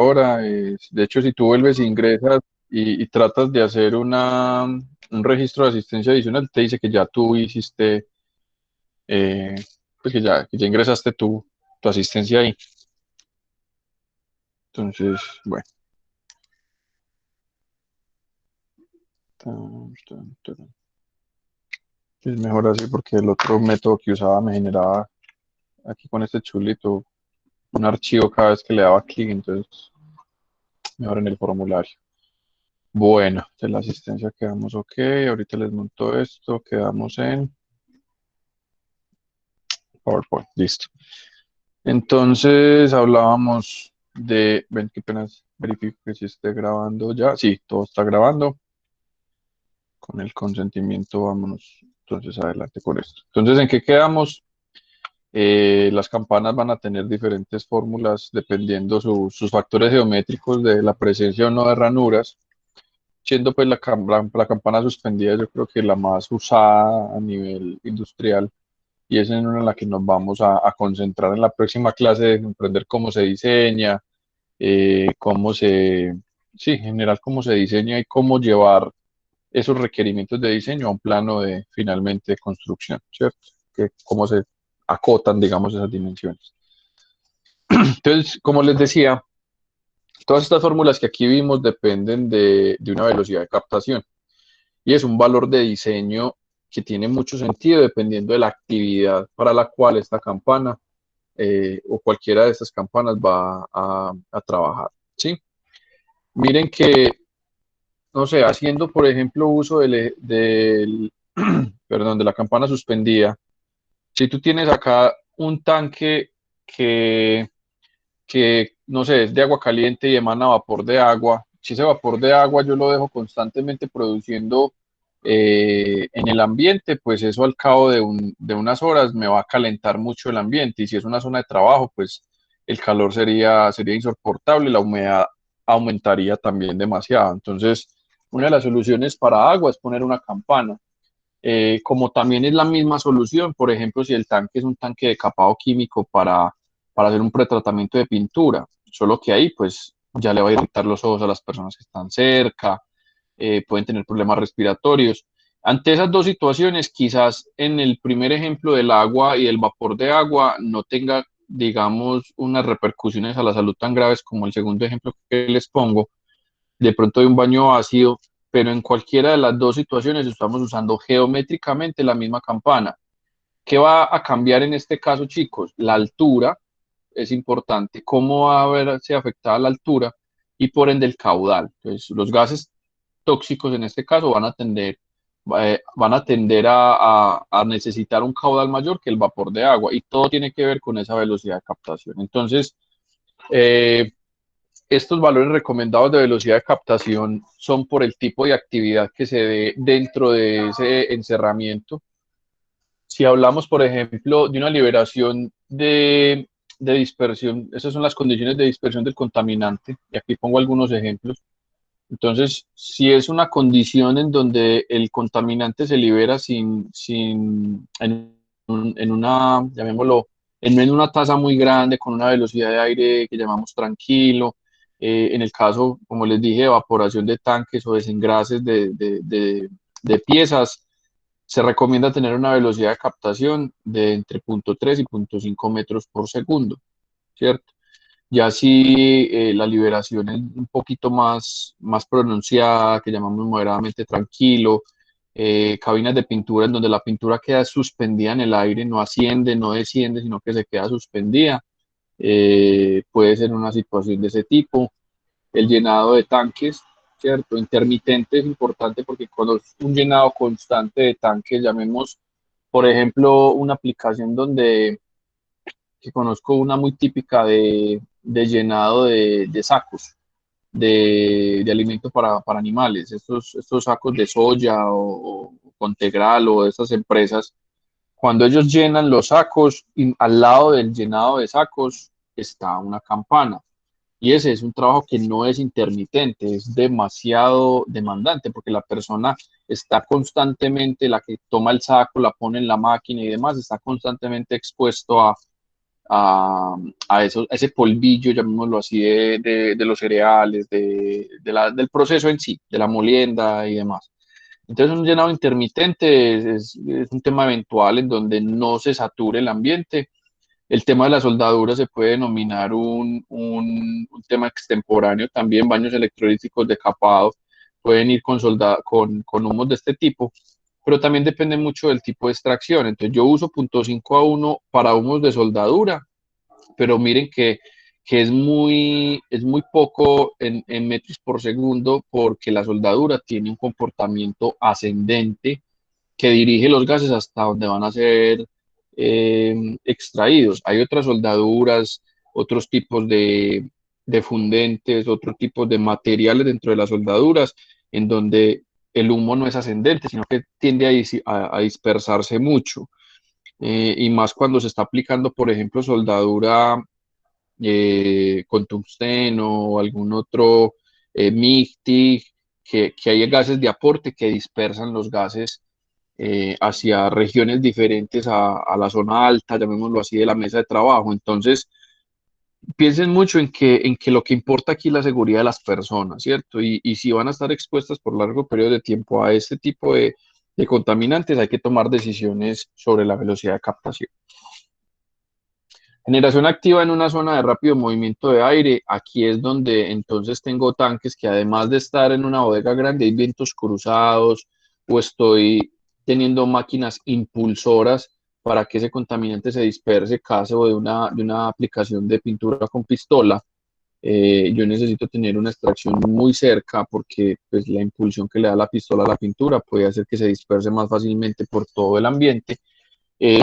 ahora. De hecho, si tú vuelves e ingresas y tratas de hacer un registro de asistencia adicional, te dice que ya tú hiciste, eh, pues que ya ingresaste tu asistencia ahí. Entonces, bueno, es mejor así porque el otro método que usaba me generaba aquí con este chulito un archivo cada vez que le daba clic, entonces mejor en el formulario. Bueno, de la asistencia quedamos ok, ahorita les monto esto, quedamos en PowerPoint, listo. Entonces hablábamos ven que apenas verifico que si esté grabando ya, sí, todo está grabando, con el consentimiento vámonos entonces adelante con esto. Entonces, ¿en qué quedamos? Las campanas van a tener diferentes fórmulas dependiendo sus factores geométricos de la presencia o no de ranuras, siendo pues la campana suspendida yo creo que la más usada a nivel industrial y es en una en la que nos vamos a concentrar en la próxima clase de aprender cómo se diseña, cómo sí, en general cómo se diseña y cómo llevar esos requerimientos de diseño a un plano de finalmente construcción, ¿cierto? Que cómo se acotan, digamos, esas dimensiones. Entonces, como les decía, todas estas fórmulas que aquí vimos dependen de una velocidad de captación y es un valor de diseño que tiene mucho sentido dependiendo de la actividad para la cual esta campana o cualquiera de estas campanas va a trabajar, ¿sí? Miren que, no sé, haciendo, por ejemplo, uso perdón, de la campana suspendida, si tú tienes acá un tanque que, que, no sé, es de agua caliente y emana vapor de agua, si ese vapor de agua yo lo dejo constantemente produciendo en el ambiente, pues eso al cabo de unas horas me va a calentar mucho el ambiente y si es una zona de trabajo, pues el calor sería insoportable, la humedad aumentaría también demasiado. Entonces, una de las soluciones para agua es poner una campana. Como también es la misma solución, por ejemplo, si el tanque es un tanque de capado químico para hacer un pretratamiento de pintura, solo que ahí pues ya le va a irritar los ojos a las personas que están cerca, pueden tener problemas respiratorios. Ante esas dos situaciones, quizás en el primer ejemplo del agua y el vapor de agua no tenga, digamos, unas repercusiones a la salud tan graves como el segundo ejemplo que les pongo, de pronto de un baño ácido, pero en cualquiera de las dos situaciones estamos usando geométricamente la misma campana. ¿Qué va a cambiar en este caso, chicos? La altura es importante. ¿Cómo va a verse afectada la altura? Y por ende el caudal. Entonces, los gases tóxicos en este caso van a tender a necesitar un caudal mayor que el vapor de agua y todo tiene que ver con esa velocidad de captación. Entonces, eh, estos valores recomendados de velocidad de captación son por el tipo de actividad que se dé dentro de ese encerramiento. Si hablamos, por ejemplo, de una liberación de dispersión, esas son las condiciones de dispersión del contaminante, y aquí pongo algunos ejemplos. Entonces, si es una condición en donde el contaminante se libera en una, llamémoslo, en una tasa muy grande, con una velocidad de aire que llamamos tranquilo, en el caso, como les dije, evaporación de tanques o desengrases de piezas, se recomienda tener una velocidad de captación de entre 0.3 y 0.5 metros por segundo, ¿cierto? Ya si la liberación es un poquito más pronunciada, que llamamos moderadamente tranquilo, cabinas de pintura en donde la pintura queda suspendida en el aire, no asciende, no desciende, sino que se queda suspendida, puede ser una situación de ese tipo. El llenado de tanques, ¿cierto? Intermitente es importante porque cuando es un llenado constante de tanques, llamemos, por ejemplo, una aplicación que conozco una muy típica de llenado de sacos de alimento para animales, estos sacos de soya o Contegral o de estas empresas, cuando ellos llenan los sacos, y al lado del llenado de sacos está una campana. Y ese es un trabajo que no es intermitente, es demasiado demandante porque la persona está constantemente, la que toma el saco, la pone en la máquina y demás, está constantemente expuesto a ese polvillo, llamémoslo así, de los cereales, del proceso en sí, de la molienda y demás. Entonces, un llenado intermitente es un tema eventual en donde no se sature el ambiente. El tema de la soldadura se puede denominar un tema extemporáneo también. Baños electrolíticos de capado pueden ir con humos de este tipo, pero también depende mucho del tipo de extracción. Entonces, yo uso 0.5 a 1 para humos de soldadura, pero miren que es muy poco en metros por segundo, porque la soldadura tiene un comportamiento ascendente que dirige los gases hasta donde van a ser extraídos. Hay otras soldaduras, otros tipos de fundentes, otros tipos de materiales dentro de las soldaduras, en donde el humo no es ascendente, sino que tiende a dispersarse mucho. Y más cuando se está aplicando, por ejemplo, soldadura con tungsteno o algún otro MIG, que hay gases de aporte que dispersan los gases hacia regiones diferentes a la zona alta, llamémoslo así, de la mesa de trabajo. Entonces, piensen mucho en que lo que importa aquí es la seguridad de las personas, ¿cierto? Y si van a estar expuestas por largo periodo de tiempo a este tipo de contaminantes, hay que tomar decisiones sobre la velocidad de captación. Generación activa en una zona de rápido movimiento de aire. Aquí es donde entonces tengo tanques que, además de estar en una bodega grande, hay vientos cruzados o estoy teniendo máquinas impulsoras para que ese contaminante se disperse, caso de una aplicación de pintura con pistola. Yo necesito tener una extracción muy cerca, porque pues, la impulsión que le da la pistola a la pintura puede hacer que se disperse más fácilmente por todo el ambiente.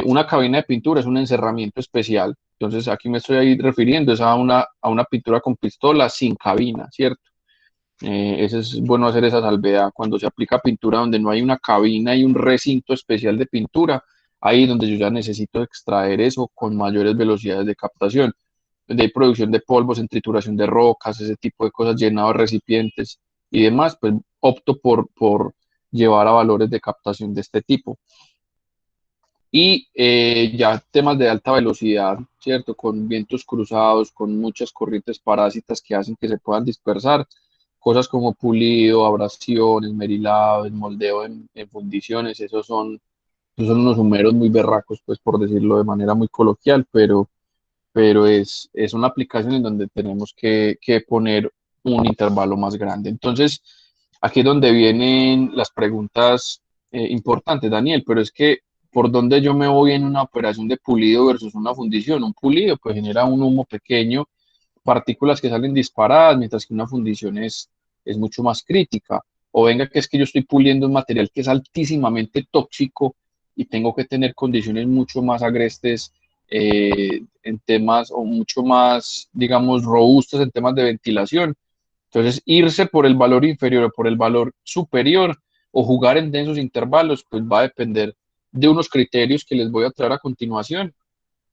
Una cabina de pintura es un encerramiento especial. Entonces, aquí me estoy ahí refiriendo es a una pintura con pistola sin cabina, ¿cierto? Eso es bueno hacer esa salvedad. Cuando se aplica pintura donde no hay una cabina y un recinto especial de pintura, ahí es donde yo ya necesito extraer eso con mayores velocidades de captación, de producción de polvos, en trituración de rocas, ese tipo de cosas, llenado de recipientes y demás, pues opto por llevar a valores de captación de este tipo. Y ya temas de alta velocidad, ¿cierto? Con vientos cruzados, con muchas corrientes parásitas que hacen que se puedan dispersar. Cosas como pulido, abrasión, esmerilado, esmoldeo en fundiciones, esos son unos humeros muy berracos, pues por decirlo de manera muy coloquial, pero es una aplicación en donde tenemos que poner un intervalo más grande. Entonces, aquí es donde vienen las preguntas importantes, Daniel, pero es que ¿por dónde yo me voy en una operación de pulido versus una fundición? Un pulido pues genera un humo pequeño, partículas que salen disparadas, mientras que una fundición es mucho más crítica. O venga, que es que yo estoy puliendo un material que es altísimamente tóxico y tengo que tener condiciones mucho más agrestes en temas, o mucho más, digamos, robustas en temas de ventilación. Entonces, irse por el valor inferior o por el valor superior, o jugar en densos intervalos, pues va a depender de unos criterios que les voy a traer a continuación,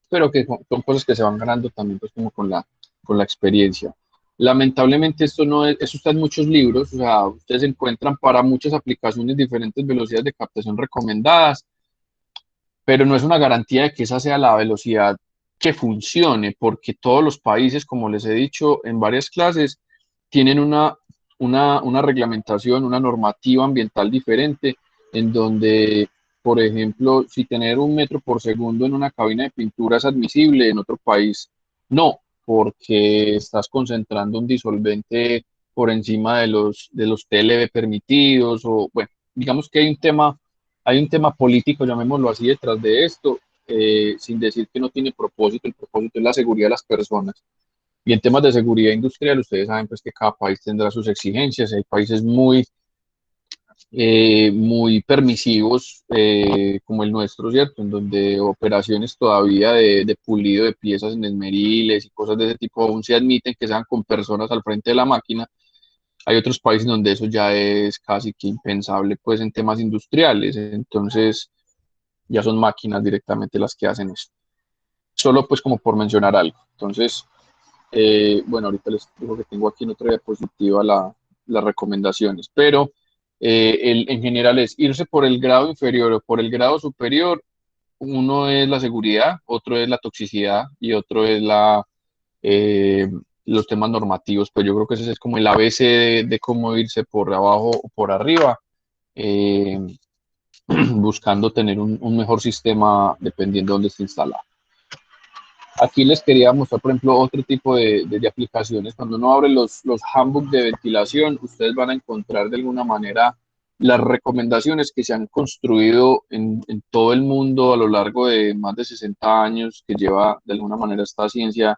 pero que son cosas que se van ganando también, pues, como con la experiencia. Lamentablemente esto no es, eso está en muchos libros, o sea, ustedes encuentran para muchas aplicaciones diferentes velocidades de captación recomendadas, pero no es una garantía de que esa sea la velocidad que funcione, porque todos los países, como les he dicho en varias clases, tienen una reglamentación, una normativa ambiental diferente, en donde, por ejemplo, si tener 1 metro por segundo en una cabina de pintura es admisible, en otro país no, porque estás concentrando un disolvente por encima de los TLB permitidos, o bueno, digamos que hay un tema político, llamémoslo así, detrás de esto, sin decir que no tiene propósito. El propósito es la seguridad de las personas. Y en temas de seguridad industrial, ustedes saben pues que cada país tendrá sus exigencias. Hay países muy permisivos, como el nuestro, ¿cierto? En donde operaciones todavía de pulido de piezas en esmeriles y cosas de ese tipo aún se admiten que sean con personas al frente de la máquina. Hay otros países donde eso ya es casi que impensable, pues, en temas industriales. Entonces, ya son máquinas directamente las que hacen eso. Solo pues como por mencionar algo. Entonces, bueno, ahorita les digo que tengo aquí en otra diapositiva las recomendaciones, pero en general es irse por el grado inferior o por el grado superior. uno es la seguridad, otro es la toxicidad y otro es eh, los temas normativos. Pues yo creo que ese es como el ABC de cómo irse por abajo o por arriba, eh, buscando tener un mejor sistema dependiendo de dónde esté instalado. Aquí les quería mostrar, por ejemplo, otro tipo de aplicaciones. Cuando uno abre los handbooks de ventilación, ustedes van a encontrar de alguna manera las recomendaciones que se han construido en todo el mundo a lo largo de más de 60 años, que lleva de alguna manera esta ciencia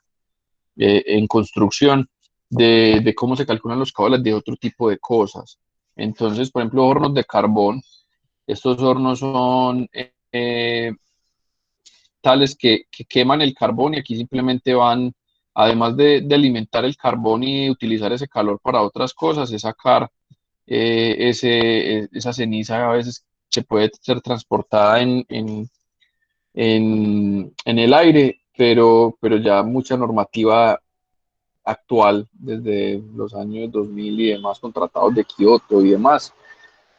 en construcción, de cómo se calculan los cables de otro tipo de cosas. Entonces, por ejemplo, hornos de carbón. Estos hornos son tales que queman el carbón y aquí simplemente van, además de alimentar el carbón y utilizar ese calor para otras cosas, es sacar esa ceniza a veces se puede ser transportada en el aire, pero ya mucha normativa actual, desde los años 2000 y demás, con tratados de Kioto y demás,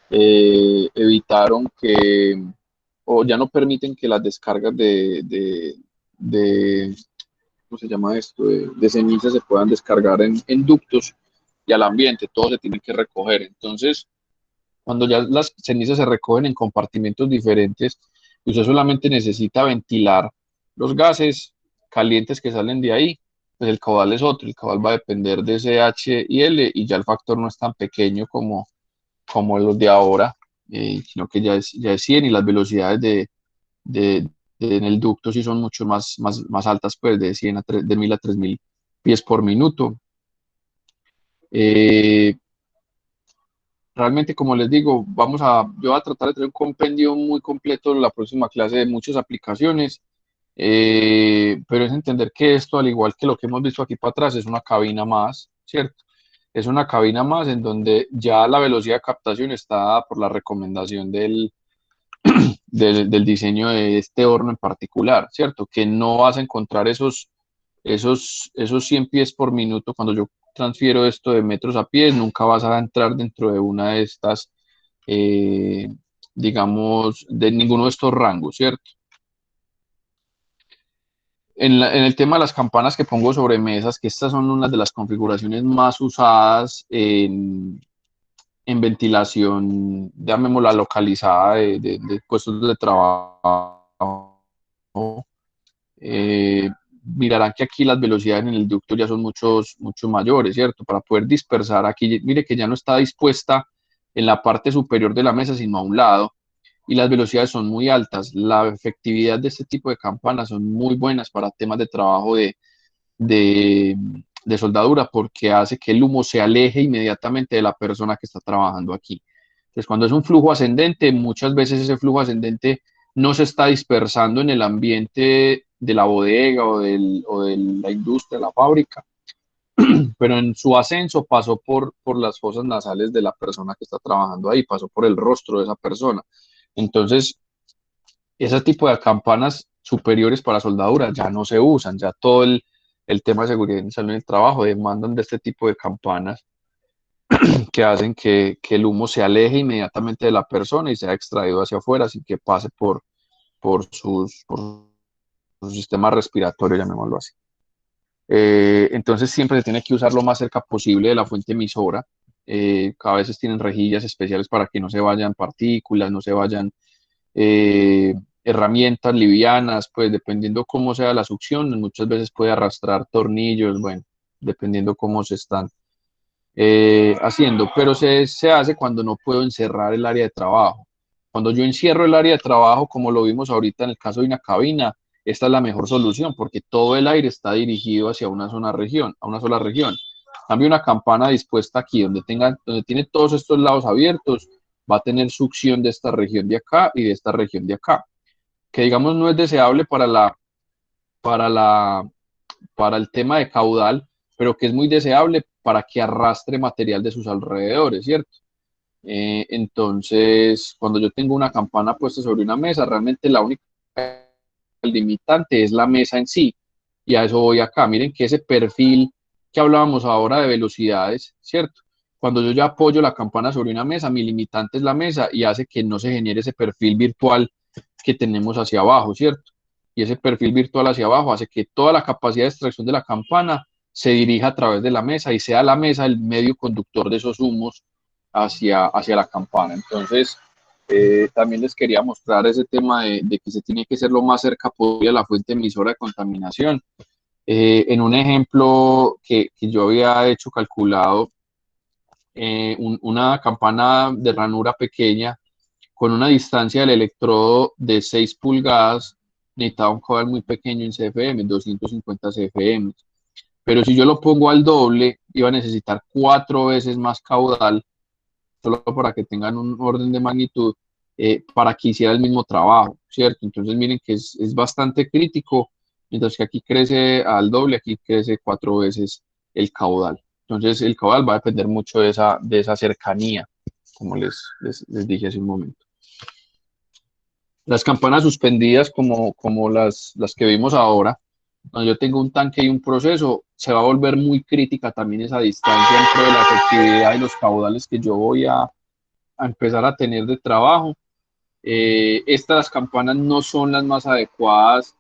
evitaron que, o ya no permiten que las descargas de ¿cómo se llama esto? De cenizas se puedan descargar en ductos y al ambiente, todo se tiene que recoger. Entonces, cuando ya las cenizas se recogen en compartimentos diferentes, usted solamente necesita ventilar los gases calientes que salen de ahí, pues el caudal es otro, el caudal va a depender de ese H y L y ya el factor no es tan pequeño como los de ahora, sino que ya es 100 y las velocidades de, en el ducto sí son mucho más altas, pues de 100 de 1000 a 3000 pies por minuto. Eh, Realmente, como les digo, yo voy a tratar de tener un compendio muy completo en la próxima clase de muchas aplicaciones, pero es entender que esto, al igual que lo que hemos visto aquí para atrás, es una cabina más, ¿cierto? Es una cabina más en donde ya la velocidad de captación está dada por la recomendación del diseño de este horno en particular, ¿cierto? Que no vas a encontrar esos 100 pies por minuto cuando yo transfiero esto de metros a pies, nunca vas a entrar dentro de una de estas, eh, digamos, de ninguno de estos rangos, ¿cierto? En el tema de las campanas que pongo sobre mesas, que estas son una de las configuraciones más usadas en ventilación, llamémosla localizada de puestos de trabajo, eh, mirarán que aquí las velocidades en el ducto ya son mucho mayores, ¿cierto? Para poder dispersar aquí, mire que ya no está dispuesta en la parte superior de la mesa, sino a un lado, y las velocidades son muy altas. La efectividad de este tipo de campanas son muy buenas para temas de trabajo de, de soldadura, porque hace que el humo se aleje inmediatamente de la persona que está trabajando aquí. Entonces, cuando es un flujo ascendente, muchas veces ese flujo ascendente no se está dispersando en el ambiente de la bodega o de la industria, la fábrica, pero en su ascenso pasó por las fosas nasales de la persona que está trabajando ahí, pasó por el rostro de esa persona. Entonces, ese tipo de campanas superiores para soldadura ya no se usan, ya todo el tema de seguridad en salud en el trabajo demandan de este tipo de campanas que hacen que el humo se aleje inmediatamente de la persona y sea extraído hacia afuera sin que pase por su sistema respiratorio, llamémoslo así. Entonces siempre se tiene que usar lo más cerca posible de la fuente emisora. A veces tienen rejillas especiales para que no se vayan partículas, no se vayan eh, herramientas livianas, pues dependiendo cómo sea la succión, muchas veces puede arrastrar tornillos, bueno, dependiendo cómo se están haciendo, pero se hace cuando no puedo encerrar el área de trabajo. Cuando yo encierro el área de trabajo, como lo vimos ahorita en el caso de una cabina, esta es la mejor solución porque todo el aire está dirigido hacia una sola región, a una sola región. Cambio una campana dispuesta aquí, donde tiene todos estos lados abiertos, va a tener succión de esta región de acá y de esta región de acá, que digamos no es deseable para la, para el tema de caudal, pero que es muy deseable para que arrastre material de sus alrededores, ¿cierto? Entonces, cuando yo tengo una campana puesta sobre una mesa, realmente la única limitante es la mesa en sí. Y a eso voy acá. Miren que ese perfil que hablábamos ahora de velocidades, ¿cierto? Cuando yo ya apoyo la campana sobre una mesa, mi limitante es la mesa y hace que no se genere ese perfil virtual que tenemos hacia abajo, ¿cierto? Y ese perfil virtual hacia abajo hace que toda la capacidad de extracción de la campana se dirija a través de la mesa y sea la mesa el medio conductor de esos humos hacia la campana. Entonces, también les quería mostrar ese tema de que se tiene que ser lo más cerca posible a la fuente emisora de contaminación. En un ejemplo que yo había hecho calculado, una campana de ranura pequeña con una distancia del electrodo de 6 pulgadas necesitaba un caudal muy pequeño en CFM, 250 CFM. Pero si yo lo pongo al doble, iba a necesitar 4 veces más caudal, solo para que tengan un orden de magnitud, para que hiciera el mismo trabajo, ¿cierto? Entonces miren que es bastante crítico, mientras que aquí crece al doble, aquí crece 4 veces el caudal. Entonces el caudal va a depender mucho de esa cercanía, como les dije hace un momento. Las campanas suspendidas, como las que vimos ahora, cuando yo tengo un tanque y un proceso, se va a volver muy crítica también esa distancia entre la efectividad y los caudales que yo voy a empezar a tener de trabajo. Estas campanas no son las más adecuadas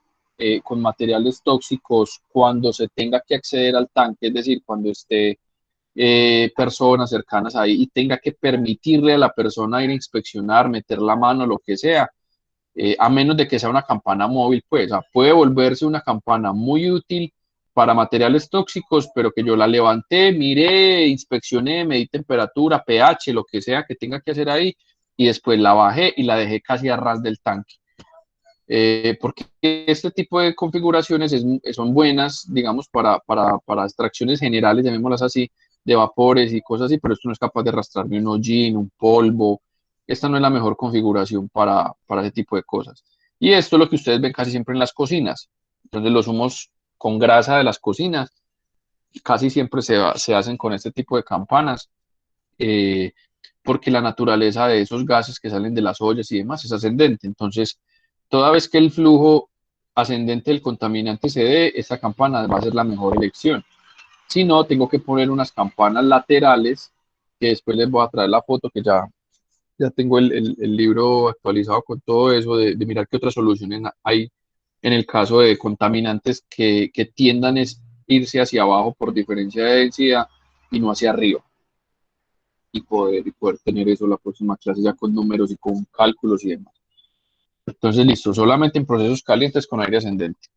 con materiales tóxicos cuando se tenga que acceder al tanque, es decir, cuando esté personas cercanas ahí y tenga que permitirle a la persona ir a inspeccionar, meter la mano, lo que sea, a menos de que sea una campana móvil, pues, o sea, puede volverse una campana muy útil para materiales tóxicos, pero que yo la levanté, miré, inspeccioné, medí temperatura, pH, lo que sea que tenga que hacer ahí, y después la bajé y la dejé casi a ras del tanque. Porque este tipo de configuraciones son buenas, digamos, para extracciones generales, llamémoslas así, de vapores y cosas así, pero esto no es capaz de arrastrarme un hollín, un polvo. Esta no es la mejor configuración para ese tipo de cosas. Y esto es lo que ustedes ven casi siempre en las cocinas. Entonces los humos con grasa de las cocinas casi siempre se hacen con este tipo de campanas, eh, porque la naturaleza de esos gases que salen de las ollas y demás es ascendente. Entonces, toda vez que el flujo ascendente del contaminante se dé, esta campana va a ser la mejor elección. Si no, tengo que poner unas campanas laterales, que después les voy a traer la foto, que ya tengo el libro actualizado con todo eso, de mirar qué otras soluciones hay en el caso de contaminantes que tiendan a irse hacia abajo por diferencia de densidad y no hacia arriba. Y poder tener eso la próxima clase ya con números y con cálculos y demás. Entonces, listo, solamente en procesos calientes con aire ascendente.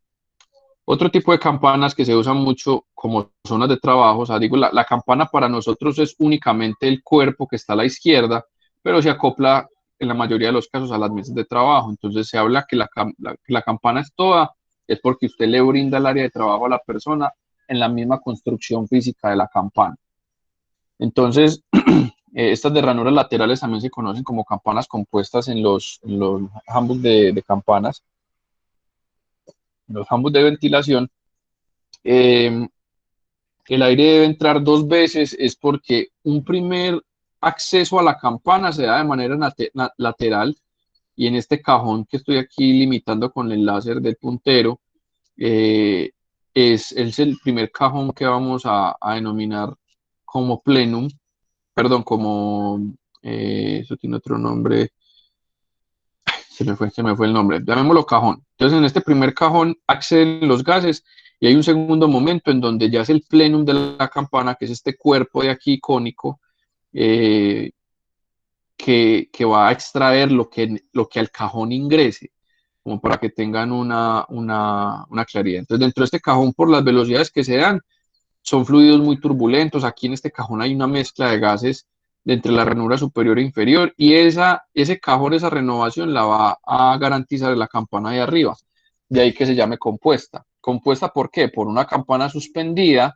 Otro tipo de campanas que se usan mucho como zonas de trabajo, o sea, digo, la campana para nosotros es únicamente el cuerpo que está a la izquierda, pero se acopla en la mayoría de los casos a las mesas de trabajo. Entonces se habla que la campana es toda, es porque usted le brinda el área de trabajo a la persona en la misma construcción física de la campana. Entonces, estas de ranuras laterales también se conocen como campanas compuestas en los handbooks de campanas, en los handbooks de ventilación. Eh, el aire debe entrar 2 veces, es porque un primer acceso a la campana se da de manera lateral, y en este cajón que estoy aquí limitando con el láser del puntero, eh, es el primer cajón que vamos a denominar como plenum, perdón, como, eso tiene otro nombre, se me fue el nombre, llamémoslo cajón. Entonces, en este primer cajón acceden los gases y hay un segundo momento en donde ya es el plenum de la campana, que es este cuerpo de aquí cónico, eh, que va a extraer lo que al cajón ingrese, como para que tengan una claridad. Entonces, dentro de este cajón, por las velocidades que se dan, son fluidos muy turbulentos. Aquí en este cajón hay una mezcla de gases de entre la ranura superior e inferior, y ese cajón, esa renovación la va a garantizar la campana de arriba. De ahí que se llame compuesta. ¿Compuesta por qué? Por una campana suspendida,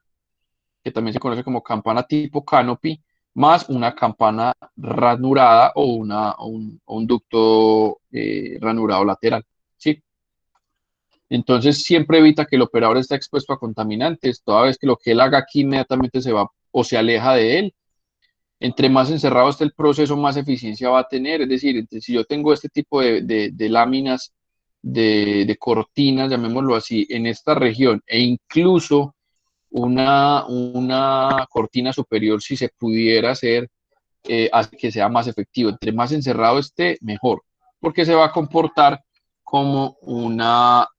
que también se conoce como campana tipo canopy, más una campana ranurada o un ducto ranurado lateral. ¿Sí? Entonces siempre evita que el operador esté expuesto a contaminantes, toda vez que lo que él haga aquí inmediatamente se va o se aleja de él. Entre más encerrado esté el proceso, más eficiencia va a tener. Es decir, si yo tengo este tipo de láminas, de cortinas, llamémoslo así, en esta región, e incluso una cortina superior, si se pudiera hacer, hace que sea más efectivo. Entre más encerrado esté, mejor, porque se va a comportar como una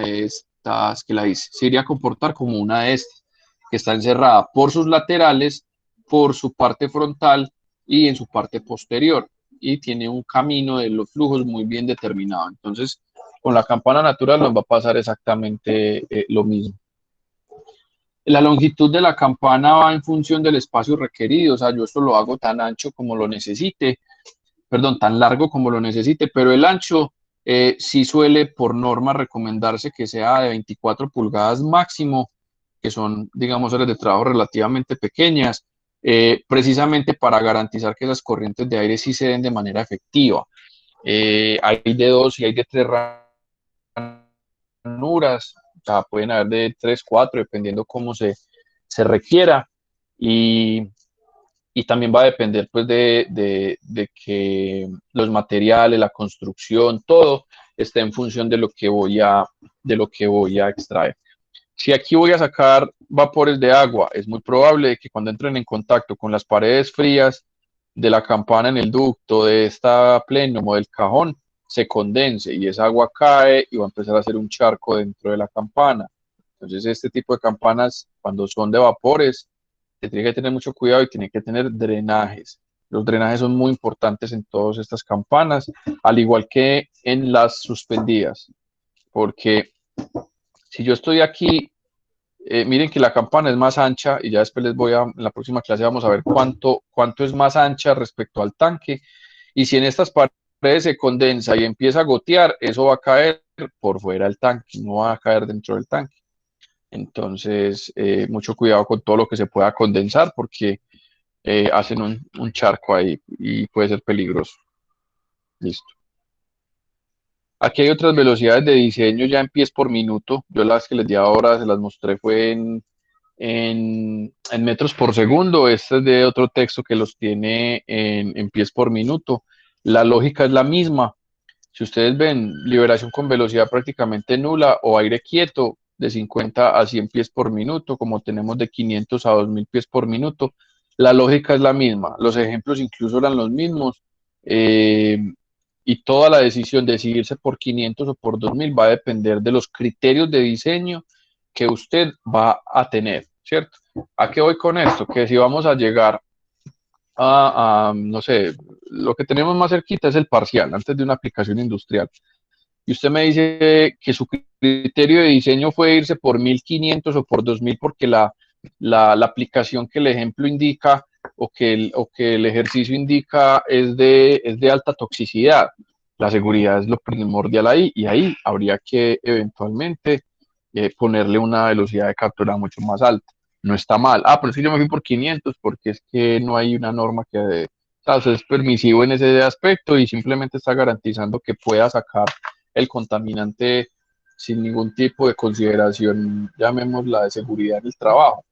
de estas que la dice, se iría a comportar como una de estas, que está encerrada por sus laterales, por su parte frontal y en su parte posterior, y tiene un camino de los flujos muy bien determinado. Entonces, con la campana natural nos va a pasar exactamente lo mismo. La longitud de la campana va en función del espacio requerido, o sea, yo esto lo hago tan ancho como lo necesite, perdón, tan largo como lo necesite, pero el ancho sí suele por norma recomendarse que sea de 24 pulgadas máximo, que son, digamos, áreas de trabajo relativamente pequeñas, precisamente para garantizar que esas corrientes de aire sí se den de manera efectiva. Hay de dos y hay de tres ranuras, o sea, pueden haber de tres, cuatro, dependiendo cómo se requiera. Y, y también va a depender pues de que los materiales, la construcción, todo esté en función de lo que voy a extraer. Si aquí voy a sacar vapores de agua, es muy probable que cuando entren en contacto con las paredes frías de la campana en el ducto, de esta plenum o del cajón, se condense y esa agua cae y va a empezar a hacer un charco dentro de la campana. Entonces, este tipo de campanas, cuando son de vapores, se tiene que tener mucho cuidado y tiene que tener drenajes. Los drenajes son muy importantes en todas estas campanas, al igual que en las suspendidas, porque si yo estoy aquí, miren que la campana es más ancha y ya después en la próxima clase vamos a ver cuánto es más ancha respecto al tanque. Y si en estas paredes se condensa y empieza a gotear, eso va a caer por fuera del tanque, no va a caer dentro del tanque. Entonces, mucho cuidado con todo lo que se pueda condensar porque hacen un charco ahí y puede ser peligroso. Listo. Aquí hay otras velocidades de diseño ya en pies por minuto. Yo las que les di ahora se las mostré fue en metros por segundo. Este es de otro texto que los tiene en pies por minuto. La lógica es la misma. Si ustedes ven liberación con velocidad prácticamente nula o aire quieto de 50 a 100 pies por minuto, como tenemos de 500 a 2000 pies por minuto, la lógica es la misma. Los ejemplos incluso eran los mismos. eh, y toda la decisión de decidirse por 500 o por 2000 va a depender de los criterios de diseño que usted va a tener, ¿cierto? ¿A qué voy con esto? Que si vamos a llegar no sé, lo que tenemos más cerquita es el parcial, antes de una aplicación industrial. Y usted me dice que su criterio de diseño fue irse por 1500 o por 2000 porque la aplicación que el ejemplo indica o que el ejercicio indica es de alta toxicidad. La seguridad es lo primordial ahí y ahí habría que eventualmente ponerle una velocidad de captura mucho más alta. No está mal. Ah, pero es que yo me fui por 500 porque es que no hay una norma que o sea, es permisivo en ese aspecto y simplemente está garantizando que pueda sacar el contaminante sin ningún tipo de consideración, llamémosla de seguridad en el trabajo.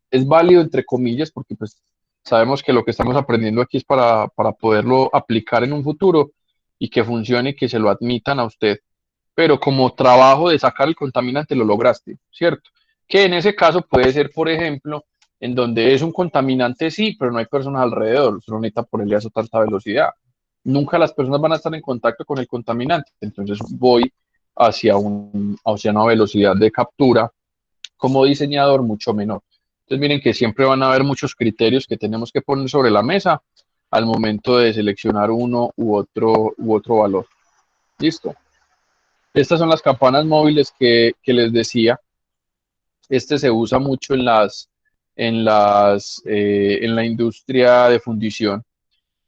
Es válido entre comillas porque pues sabemos que lo que estamos aprendiendo aquí es para poderlo aplicar en un futuro y que funcione y que se lo admitan a usted, pero como trabajo de sacar el contaminante lo lograste, ¿cierto? Que en ese caso puede ser, por ejemplo, en donde es un contaminante sí, pero no hay personas alrededor, solo necesita ponerle a eso tanta velocidad. Nunca las personas van a estar en contacto con el contaminante, entonces voy hacia una velocidad de captura como diseñador mucho menor. Entonces miren que siempre van a haber muchos criterios que tenemos que poner sobre la mesa al momento de seleccionar uno u otro valor. Listo. Estas son las campanas móviles que les decía. Este se usa mucho en la industria de fundición.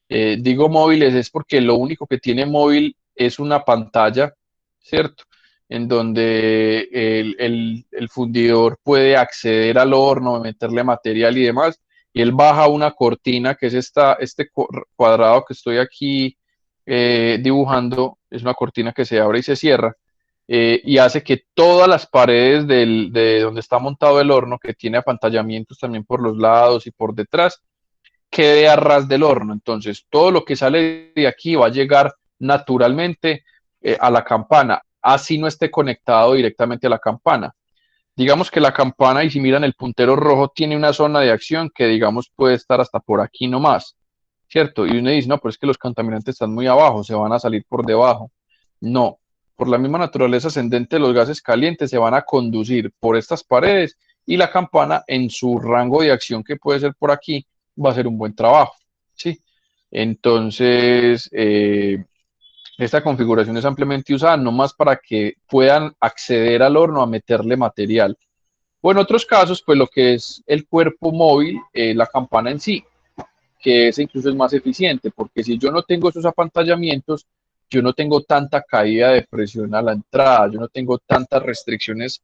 Digo móviles es porque lo único que tiene móvil es una pantalla, ¿cierto? En donde el fundidor puede acceder al horno, meterle material y demás, y él baja una cortina, que es este cuadrado que estoy aquí dibujando, es una cortina que se abre y se cierra, y hace que todas las paredes de donde está montado el horno, que tiene apantallamientos también por los lados y por detrás, quede a ras del horno. Entonces, todo lo que sale de aquí va a llegar naturalmente a la campana, así no esté conectado directamente a la campana. Digamos que la campana, y si miran el puntero rojo, tiene una zona de acción que, digamos, puede estar hasta por aquí nomás, ¿cierto? Y uno dice, no, pero es que los contaminantes están muy abajo, se van a salir por debajo. No, por la misma naturaleza ascendente de los gases calientes, se van a conducir por estas paredes y la campana en su rango de acción, que puede ser por aquí, va a hacer un buen trabajo, ¿sí? Entonces, esta configuración es ampliamente usada, no más para que puedan acceder al horno a meterle material. O en otros casos, pues lo que es el cuerpo móvil, la campana en sí, que ese incluso es más eficiente, porque si yo no tengo esos apantallamientos, yo no tengo tanta caída de presión a la entrada, yo no tengo tantas restricciones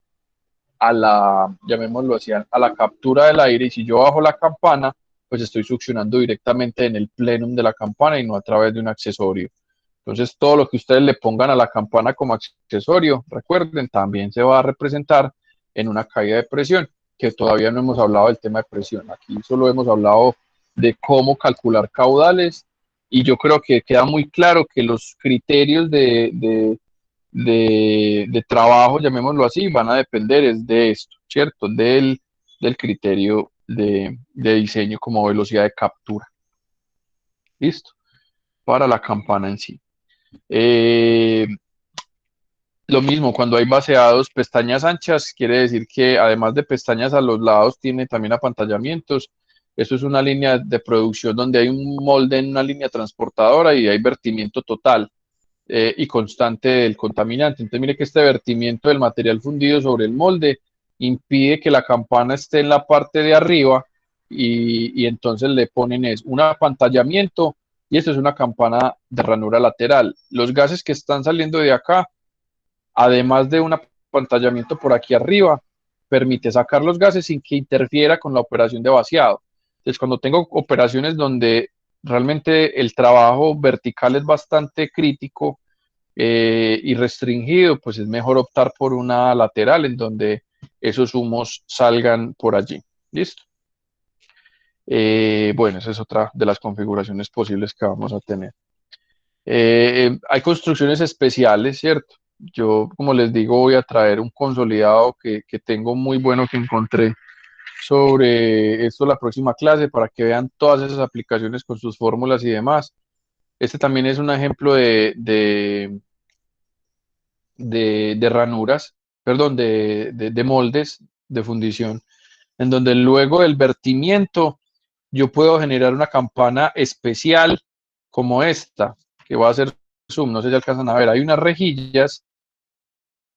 a la, llamémoslo así, a la captura del aire, y si yo bajo la campana, pues estoy succionando directamente en el plenum de la campana y no a través de un accesorio. Entonces, todo lo que ustedes le pongan a la campana como accesorio, recuerden, también se va a representar en una caída de presión, que todavía no hemos hablado del tema de presión. Aquí solo hemos hablado de cómo calcular caudales, y yo creo que queda muy claro que los criterios de trabajo, llamémoslo así, van a depender es de esto, ¿cierto? Del criterio de diseño como velocidad de captura. ¿Listo? Para la campana en sí. Eh, lo mismo, cuando hay baseados, pestañas anchas, quiere decir que además de pestañas a los lados, tiene también apantallamientos. Eso es una línea de producción donde hay un molde en una línea transportadora y hay vertimiento total y constante del contaminante. Entonces, mire que este vertimiento del material fundido sobre el molde impide que la campana esté en la parte de arriba, y entonces le ponen es un apantallamiento, y esto es una campana de ranura lateral. Los gases que están saliendo de acá, además de un apantallamiento por aquí arriba, permite sacar los gases sin que interfiera con la operación de vaciado. Entonces, cuando tengo operaciones donde realmente el trabajo vertical es bastante crítico y restringido, pues es mejor optar por una lateral en donde esos humos salgan por allí. ¿Listo? Bueno, esa es otra de las configuraciones posibles que vamos a tener. Hay construcciones especiales, ¿cierto? Yo, como les digo, voy a traer un consolidado que tengo muy bueno, que encontré sobre esto la próxima clase, para que vean todas esas aplicaciones con sus fórmulas y demás. Este también es un ejemplo de ranuras, perdón, de moldes de fundición, en donde luego del vertimiento yo puedo generar una campana especial como esta, que va a ser zoom, no sé si alcanzan a ver, hay unas rejillas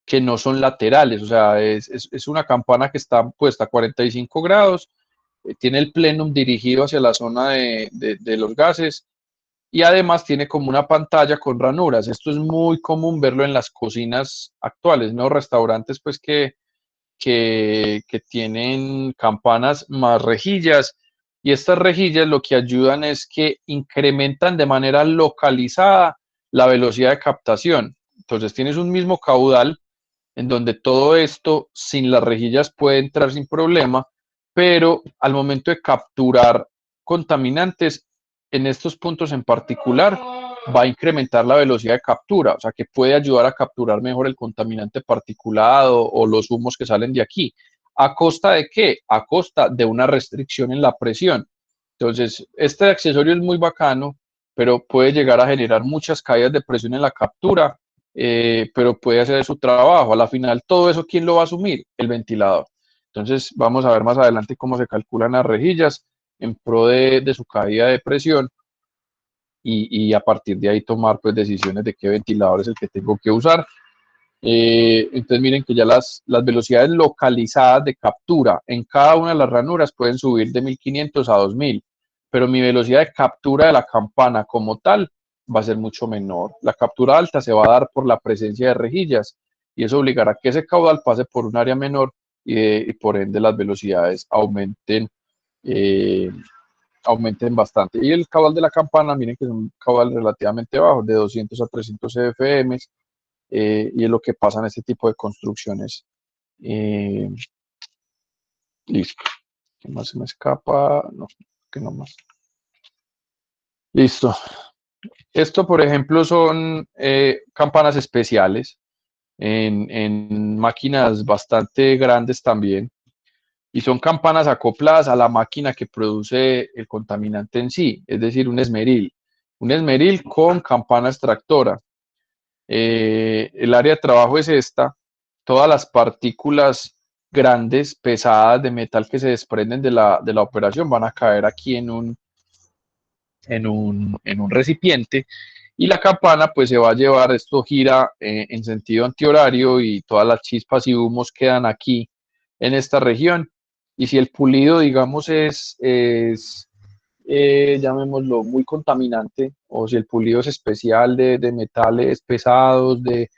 que no son laterales, o sea, es una campana que está puesta a 45 grados, tiene el plenum dirigido hacia la zona de los gases, y además tiene como una pantalla con ranuras. Esto es muy común verlo en las cocinas actuales, ¿no? Restaurantes pues que tienen campanas más rejillas, y estas rejillas lo que ayudan es que incrementan de manera localizada la velocidad de captación. Entonces tienes un mismo caudal en donde todo esto sin las rejillas puede entrar sin problema, pero al momento de capturar contaminantes en estos puntos en particular, va a incrementar la velocidad de captura, o sea que puede ayudar a capturar mejor el contaminante particulado o los humos que salen de aquí. ¿A costa de qué? A costa de una restricción en la presión. Entonces, este accesorio es muy bacano, pero puede llegar a generar muchas caídas de presión en la captura, pero puede hacer su trabajo. A la final, todo eso, ¿quién lo va a asumir? El ventilador. Entonces, vamos a ver más adelante cómo se calculan las rejillas en pro de su caída de presión, y a partir de ahí tomar pues decisiones de qué ventilador es el que tengo que usar. Entonces miren que ya las velocidades localizadas de captura en cada una de las ranuras pueden subir de 1500 a 2000, pero mi velocidad de captura de la campana como tal va a ser mucho menor. La captura alta se va a dar por la presencia de rejillas, y eso obligará a que ese caudal pase por un área menor, y por ende las velocidades eh, aumenten bastante. Y el caudal de la campana, miren que es un caudal relativamente bajo, de 200 a 300 CFM, y es lo que pasa en este tipo de construcciones. Eh, listo. ¿Qué más se me escapa? No, que no más. Listo. Esto, por ejemplo, son campanas especiales en máquinas bastante grandes también, y son campanas acopladas a la máquina que produce el contaminante en sí, es decir, un esmeril con campana extractora. El área de trabajo es esta, todas las partículas grandes, pesadas de metal que se desprenden de la operación van a caer aquí en un recipiente y la campana pues se va a llevar, esto gira en sentido antihorario y todas las chispas y humos quedan aquí en esta región. Y si el pulido, digamos, llamémoslo, muy contaminante, o si el pulido es especial de metales pesados, de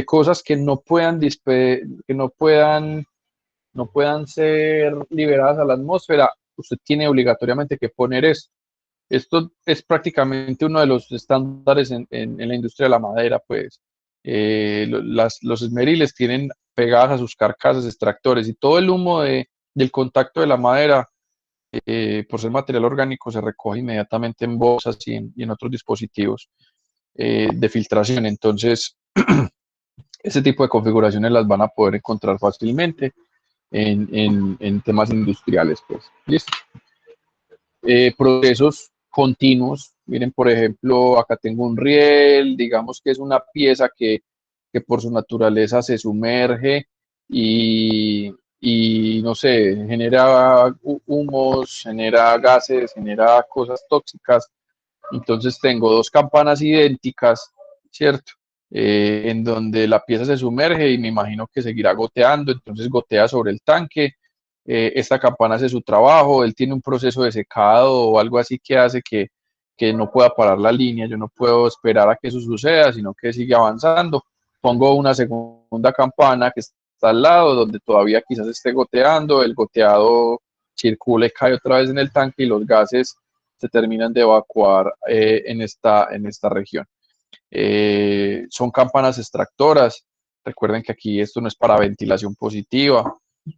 cosas que no puedan, que no puedan ser liberadas a la atmósfera, usted tiene obligatoriamente que poner esto. Esto es prácticamente uno de los estándares en la industria de la madera, pues los esmeriles tienen pegadas a sus carcasas extractores y todo el humo del contacto de la madera, por ser material orgánico, se recoge inmediatamente en bolsas y en otros dispositivos de filtración. Entonces, ese tipo de configuraciones las van a poder encontrar fácilmente en temas industriales. Pues. ¿Listo? Procesos continuos. Miren, por ejemplo, acá tengo un riel, digamos que es una pieza que por su naturaleza se sumerge y no sé, genera humos, genera gases, genera cosas tóxicas. Entonces tengo dos campanas idénticas, ¿cierto? En donde la pieza se sumerge y me imagino que seguirá goteando, entonces gotea sobre el tanque. Esta campana hace su trabajo, él tiene un proceso de secado o algo así que hace que no pueda parar la línea, yo no puedo esperar a que eso suceda, sino que sigue avanzando. Pongo una segunda campana que está al lado, donde todavía quizás esté goteando, el goteado circula y cae otra vez en el tanque y los gases se terminan de evacuar en esta región. Son campanas extractoras. Recuerden que aquí esto no es para ventilación positiva.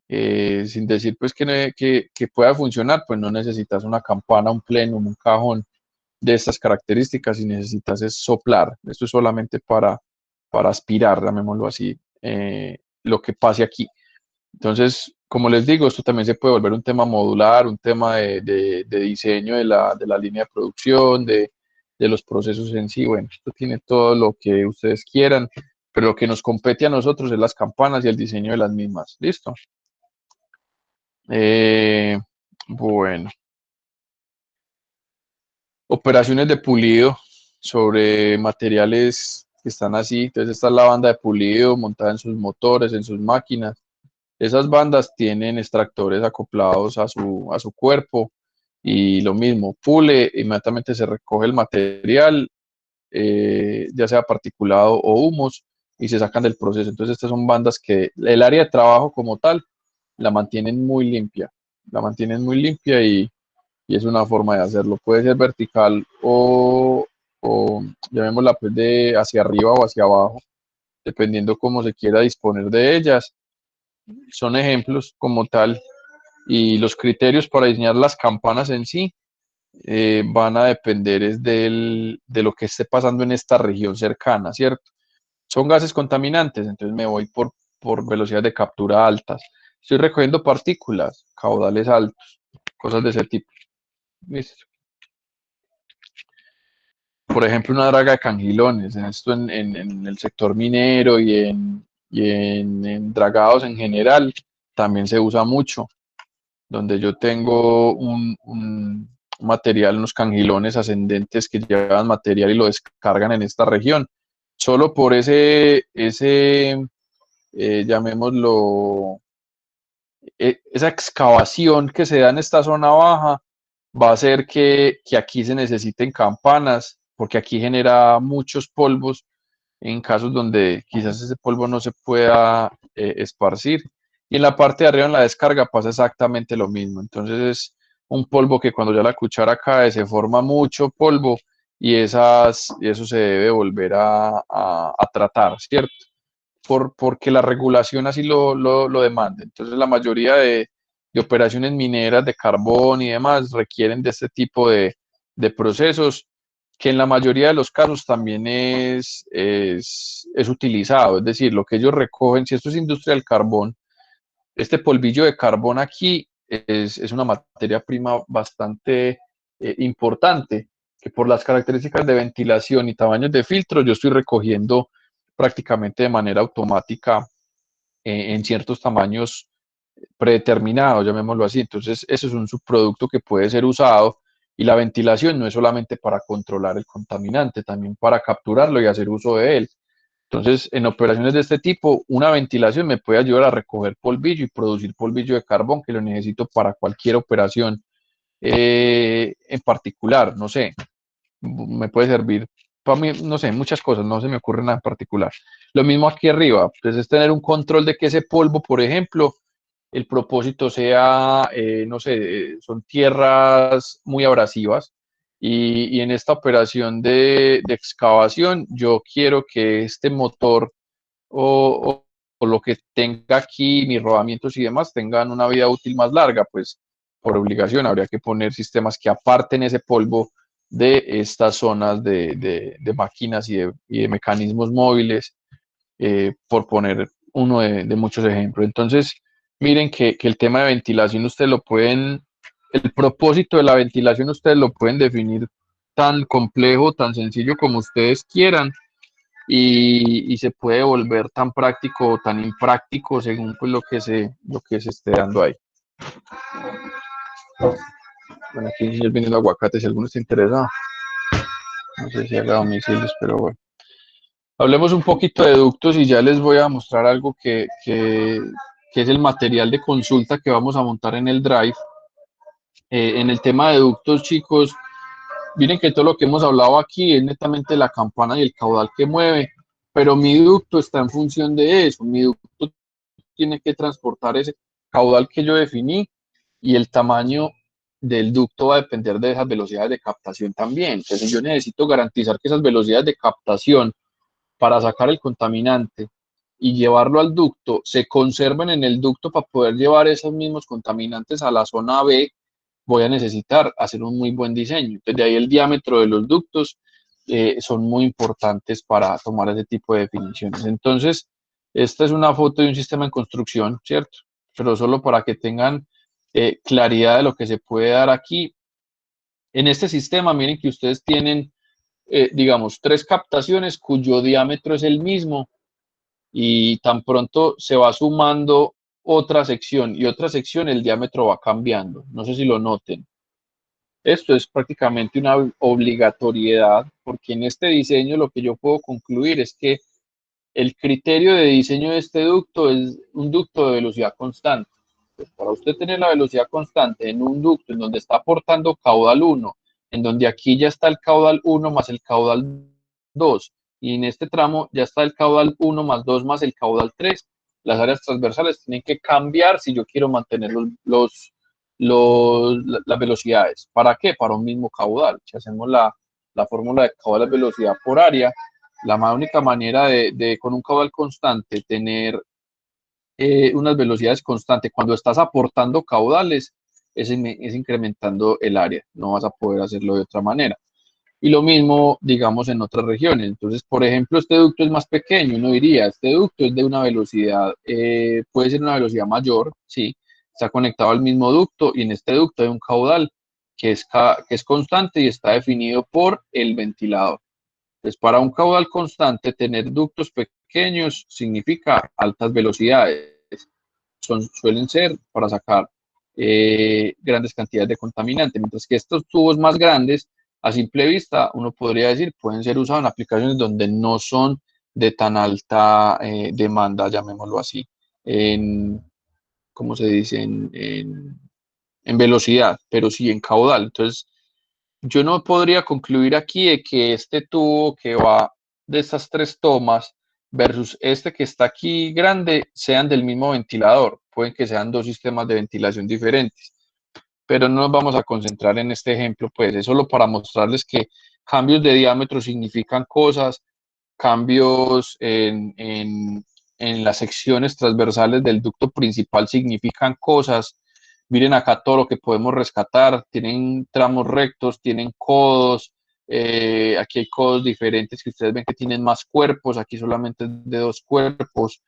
Sin decir pues que pueda funcionar, pues no necesitas una campana, un plenum, un cajón de estas características y necesitas es soplar. Esto es solamente para aspirar, llamémoslo así, lo que pase aquí. Entonces, como les digo, esto también se puede volver un tema modular, un tema de diseño de la línea de producción, de los procesos en sí. Bueno, esto tiene todo lo que ustedes quieran, pero lo que nos compete a nosotros es las campanas y el diseño de las mismas. ¿Listo? Eh, bueno, operaciones de pulido sobre materiales que están así. Entonces, esta es la banda de pulido montada en sus motores, en sus máquinas. Esas bandas tienen extractores acoplados a su cuerpo y lo mismo, pule, inmediatamente se recoge el material, ya sea particulado o humos, y se sacan del proceso. Entonces estas son bandas que el área de trabajo como tal la mantienen muy limpia, la mantienen muy limpia y es una forma de hacerlo. Puede ser vertical o llamémosla pues de hacia arriba o hacia abajo, dependiendo cómo se quiera disponer de ellas. Son ejemplos como tal y los criterios para diseñar las campanas en sí van a depender de lo que esté pasando en esta región cercana, ¿cierto? Son gases contaminantes, entonces me voy por velocidades de captura altas. Estoy recogiendo partículas, caudales altos, cosas de ese tipo. ¿Listo? Por ejemplo, una draga de cangilones, en esto en el sector minero en dragados en general, también se usa mucho. Donde yo tengo un material, unos cangilones ascendentes que llevan material y lo descargan en esta región. Solo por llamémoslo, esa excavación que se da en esta zona baja va a hacer que aquí se necesiten campanas, porque aquí genera muchos polvos en casos donde quizás ese polvo no se pueda esparcir. Y en la parte de arriba, en la descarga, pasa exactamente lo mismo. Entonces es un polvo que cuando ya la cuchara cae se forma mucho polvo y eso se debe volver a tratar, ¿cierto? Porque la regulación así lo demanda. Entonces la mayoría de operaciones mineras de carbón y demás requieren de este tipo de procesos que en la mayoría de los casos también es utilizado. Es decir, lo que ellos recogen, si esto es industria del carbón, este polvillo de carbón aquí es una materia prima bastante importante, que por las características de ventilación y tamaños de filtro, yo estoy recogiendo prácticamente de manera automática en ciertos tamaños predeterminados, llamémoslo así. Entonces, eso es un subproducto que puede ser usado y la ventilación no es solamente para controlar el contaminante, también para capturarlo y hacer uso de él. Entonces, en operaciones de este tipo, una ventilación me puede ayudar a recoger polvillo y producir polvillo de carbón que lo necesito para cualquier operación en particular. No sé, me puede servir para mí, no sé, muchas cosas, no se me ocurre nada en particular. Lo mismo aquí arriba, pues es tener un control de que ese polvo, por ejemplo, el propósito sea, no sé, son tierras muy abrasivas y en esta operación de excavación yo quiero que este motor o lo que tenga aquí, mis rodamientos y demás, tengan una vida útil más larga, pues por obligación habría que poner sistemas que aparten ese polvo de estas zonas de máquinas y de mecanismos móviles, por poner uno de muchos ejemplos. Entonces, miren que el tema de ventilación ustedes lo pueden, el propósito de la ventilación ustedes lo pueden definir tan complejo, tan sencillo como ustedes quieran y se puede volver tan práctico o tan impráctico según pues, lo que se esté dando ahí. Bueno, aquí estoy vendiendo aguacate, si alguno está interesado. No sé si haga domicilios, pero bueno. Hablemos un poquito de ductos y ya les voy a mostrar algo que es el material de consulta que vamos a montar en el Drive. En el tema de ductos, chicos, miren que todo lo que hemos hablado aquí es netamente la campana y el caudal que mueve, pero mi ducto está en función de eso. Mi ducto tiene que transportar ese caudal que yo definí y el tamaño del ducto va a depender de esas velocidades de captación también. Entonces yo necesito garantizar que esas velocidades de captación para sacar el contaminante y llevarlo al ducto se conserven en el ducto para poder llevar esos mismos contaminantes a la zona B. Voy a necesitar hacer un muy buen diseño. Entonces, de ahí el diámetro de los ductos son muy importantes para tomar ese tipo de definiciones. Entonces, esta es una foto de un sistema en construcción, ¿cierto? Pero solo para que tengan claridad de lo que se puede dar aquí. En este sistema, miren que ustedes tienen, digamos, tres captaciones cuyo diámetro es el mismo y tan pronto se va sumando otra sección y otra sección, el diámetro va cambiando. No sé si lo noten. Esto es prácticamente una obligatoriedad porque en este diseño lo que yo puedo concluir es que el criterio de diseño de este ducto es un ducto de velocidad constante. Pues para usted tener la velocidad constante en un ducto en donde está aportando caudal 1, en donde aquí ya está el caudal 1 más el caudal 2, y en este tramo ya está el caudal 1 más 2 más el caudal 3, las áreas transversales tienen que cambiar si yo quiero mantener las velocidades. ¿Para qué? Para un mismo caudal. Si hacemos la fórmula de caudal velocidad por área, la única manera de con un caudal constante tener unas velocidades constantes cuando estás aportando caudales es incrementando el área, no vas a poder hacerlo de otra manera. Y lo mismo, digamos, en otras regiones. Entonces, por ejemplo, este ducto es más pequeño, uno diría, este ducto es de una velocidad, puede ser una velocidad mayor, sí, está conectado al mismo ducto y en este ducto hay un caudal que es constante y está definido por el ventilador. Pues para un caudal constante, tener ductos pequeños significa altas velocidades. Suelen ser para sacar grandes cantidades de contaminantes, mientras que estos tubos más grandes, a simple vista, uno podría decir, pueden ser usados en aplicaciones donde no son de tan alta demanda, llamémoslo así, en, ¿cómo se dice? En velocidad, pero sí en caudal. Entonces, yo no podría concluir aquí de que este tubo que va de estas tres tomas versus este que está aquí grande sean del mismo ventilador. Pueden que sean dos sistemas de ventilación diferentes, pero no nos vamos a concentrar en este ejemplo, pues es solo para mostrarles que cambios de diámetro significan cosas, cambios en las secciones transversales del ducto principal significan cosas. Miren acá todo lo que podemos rescatar. Tienen tramos rectos, tienen codos. Aquí hay codos diferentes que ustedes ven que tienen más cuerpos. Aquí solamente es de dos cuerpos.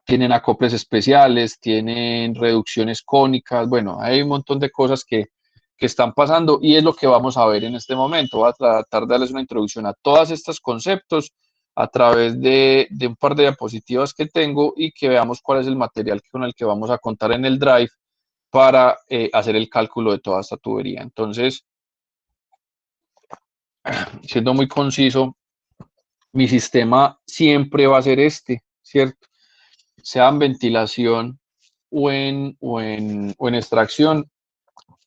Tienen acoples especiales, tienen reducciones cónicas. Bueno, hay un montón de cosas que están pasando y es lo que vamos a ver en este momento. Voy a tratar de darles una introducción a todos estos conceptos a través de un par de diapositivas que tengo y que veamos cuál es el material con el que vamos a contar en el Drive para hacer el cálculo de toda esta tubería. Entonces, siendo muy conciso, mi sistema siempre va a ser este, ¿cierto? Sea en ventilación o en extracción,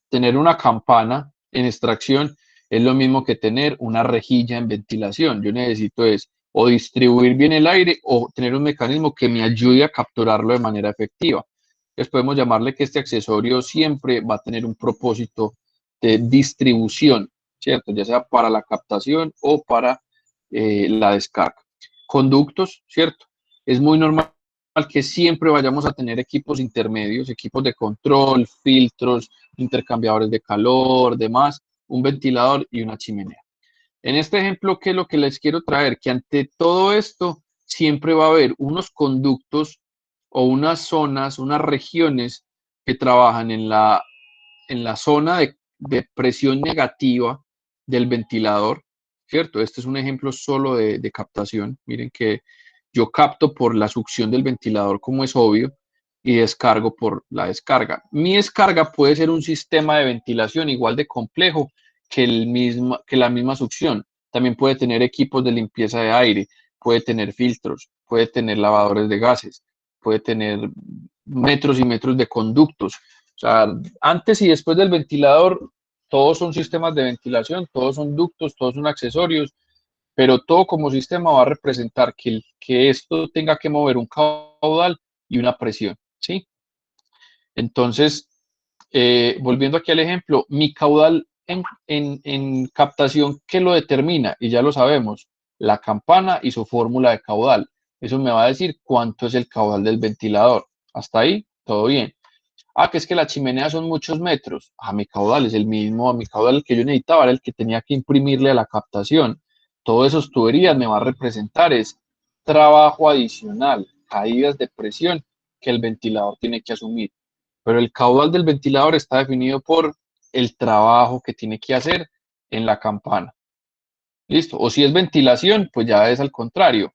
tener una campana en extracción es lo mismo que tener una rejilla en ventilación. Yo necesito es o distribuir bien el aire o tener un mecanismo que me ayude a capturarlo de manera efectiva. Entonces podemos llamarle que este accesorio siempre va a tener un propósito de distribución, ¿cierto? Ya sea para la captación o para la descarga. Conductos, ¿cierto? Es muy normal que siempre vayamos a tener equipos intermedios, equipos de control, filtros, intercambiadores de calor, demás, un ventilador y una chimenea. En este ejemplo, ¿qué es lo que les quiero traer? Que ante todo esto siempre va a haber unos conductos o unas zonas, unas regiones que trabajan en la zona de presión negativa del ventilador, ¿cierto? Este es un ejemplo solo de captación. Miren que yo capto por la succión del ventilador, como es obvio, y descargo por la descarga. Mi descarga puede ser un sistema de ventilación igual de complejo que la misma succión. También puede tener equipos de limpieza de aire, puede tener filtros, puede tener lavadores de gases, puede tener metros y metros de conductos. O sea, antes y después del ventilador, todos son sistemas de ventilación, todos son ductos, todos son accesorios, pero todo como sistema va a representar que esto tenga que mover un caudal y una presión, ¿sí? Entonces, volviendo aquí al ejemplo, mi caudal en captación, ¿qué lo determina? Y ya lo sabemos, la campana y su fórmula de caudal. Eso me va a decir cuánto es el caudal del ventilador. Hasta ahí, todo bien. Ah, que es que la chimenea son muchos metros. Ah, mi caudal es el mismo, mi caudal que yo necesitaba era el que tenía que imprimirle a la captación. Todas esas tuberías me va a representar es trabajo adicional, caídas de presión que el ventilador tiene que asumir. Pero el caudal del ventilador está definido por el trabajo que tiene que hacer en la campana. ¿Listo? O si es ventilación, pues ya es al contrario.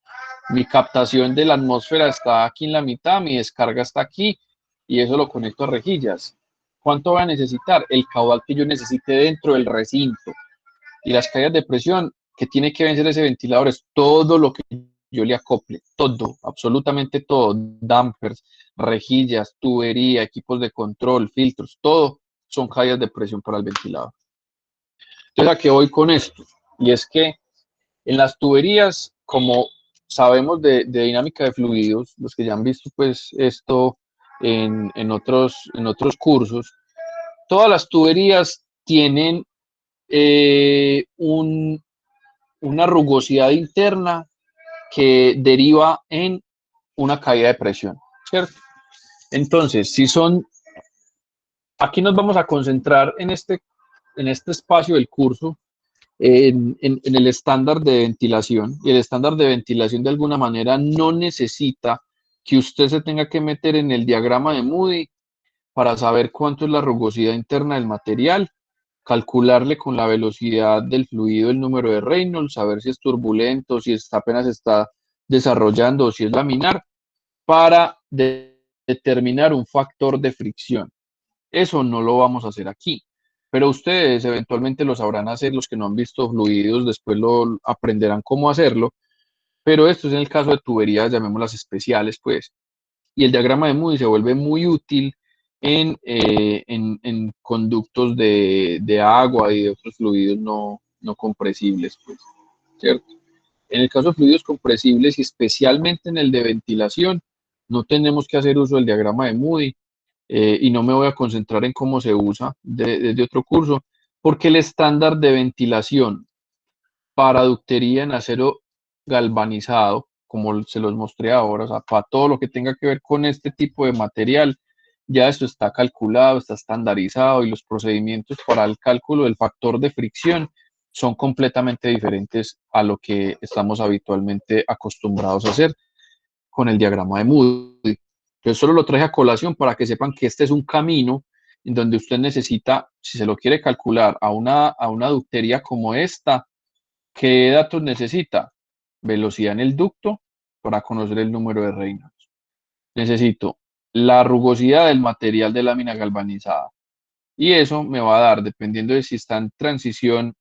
Mi captación de la atmósfera está aquí en la mitad, mi descarga está aquí y eso lo conecto a rejillas. ¿Cuánto voy a necesitar? El caudal que yo necesite dentro del recinto. Y las caídas de presión que tiene que vencer ese ventilador es todo lo que yo le acople, todo, absolutamente todo, dampers, rejillas, tubería, equipos de control, filtros, todo son caídas de presión para el ventilador. Entonces, ¿a qué voy con esto? Y es que en las tuberías, como sabemos de dinámica de fluidos, los que ya han visto pues esto en otros cursos, todas las tuberías tienen una rugosidad interna que deriva en una caída de presión, ¿cierto? Entonces, aquí nos vamos a concentrar en este espacio del curso en el estándar de ventilación. Y el estándar de ventilación de alguna manera no necesita que usted se tenga que meter en el diagrama de Moody para saber cuánto es la rugosidad interna del material, calcularle con la velocidad del fluido el número de Reynolds, saber si es turbulento, si apenas está desarrollando o si es laminar, para determinar un factor de fricción. Eso no lo vamos a hacer aquí, pero ustedes eventualmente lo sabrán hacer, los que no han visto fluidos, después lo aprenderán cómo hacerlo, pero esto es en el caso de tuberías, llamémoslas especiales, pues, y el diagrama de Moody se vuelve muy útil en conductos de agua y de otros fluidos no compresibles, pues, ¿cierto? En el caso de fluidos compresibles y especialmente en el de ventilación, no tenemos que hacer uso del diagrama de Moody, y no me voy a concentrar en cómo se usa desde otro curso, porque el estándar de ventilación para ductería en acero galvanizado, como se los mostré ahora, o sea, para todo lo que tenga que ver con este tipo de material, ya esto está calculado, está estandarizado y los procedimientos para el cálculo del factor de fricción son completamente diferentes a lo que estamos habitualmente acostumbrados a hacer con el diagrama de Moody. Yo solo lo traje a colación para que sepan que este es un camino en donde usted necesita, si se lo quiere calcular a una ductería como esta, ¿qué datos necesita? velocidad en el ducto para conocer el número de Reynolds. Necesito la rugosidad del material de lámina galvanizada. Y eso me va a dar, dependiendo de si está en transición,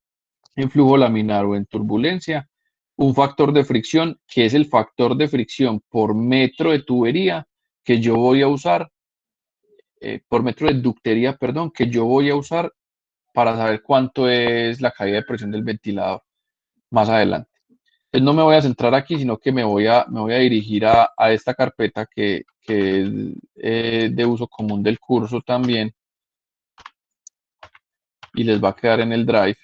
en flujo laminar o en turbulencia, un factor de fricción, que es el factor de fricción por metro de tubería que yo voy a usar, por metro de ductería, perdón, que yo voy a usar para saber cuánto es la caída de presión del ventilador más adelante. Entonces no me voy a centrar aquí, sino que me voy a dirigir a esta carpeta que es de uso común del curso también y les va a quedar en el Drive.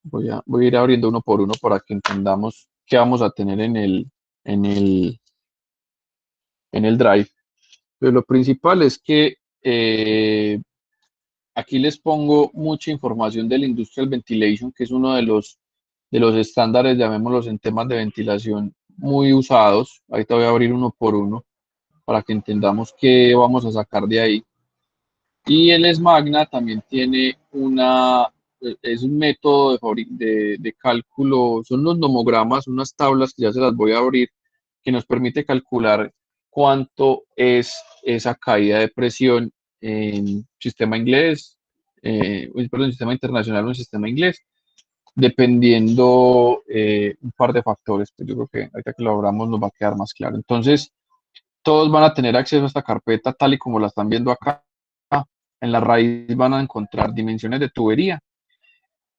Voy a ir abriendo uno por uno para que entendamos qué vamos a tener en el, en el Drive. Pero lo principal es que aquí les pongo mucha información del Industrial Ventilation, que es uno de los estándares, llamémoslos en temas de ventilación, muy usados. Ahorita voy a abrir uno por uno para que entendamos qué vamos a sacar de ahí. Y el SMAGNA también tiene es un método de cálculo, son unos nomogramas, unas tablas que ya se las voy a abrir, que nos permite calcular cuánto es esa caída de presión en sistema inglés, perdón, sistema internacional o en sistema inglés, dependiendo un par de factores. Pues yo creo que ahorita que lo abramos nos va a quedar más claro. Entonces, todos van a tener acceso a esta carpeta tal y como la están viendo acá. En la raíz van a encontrar dimensiones de tubería,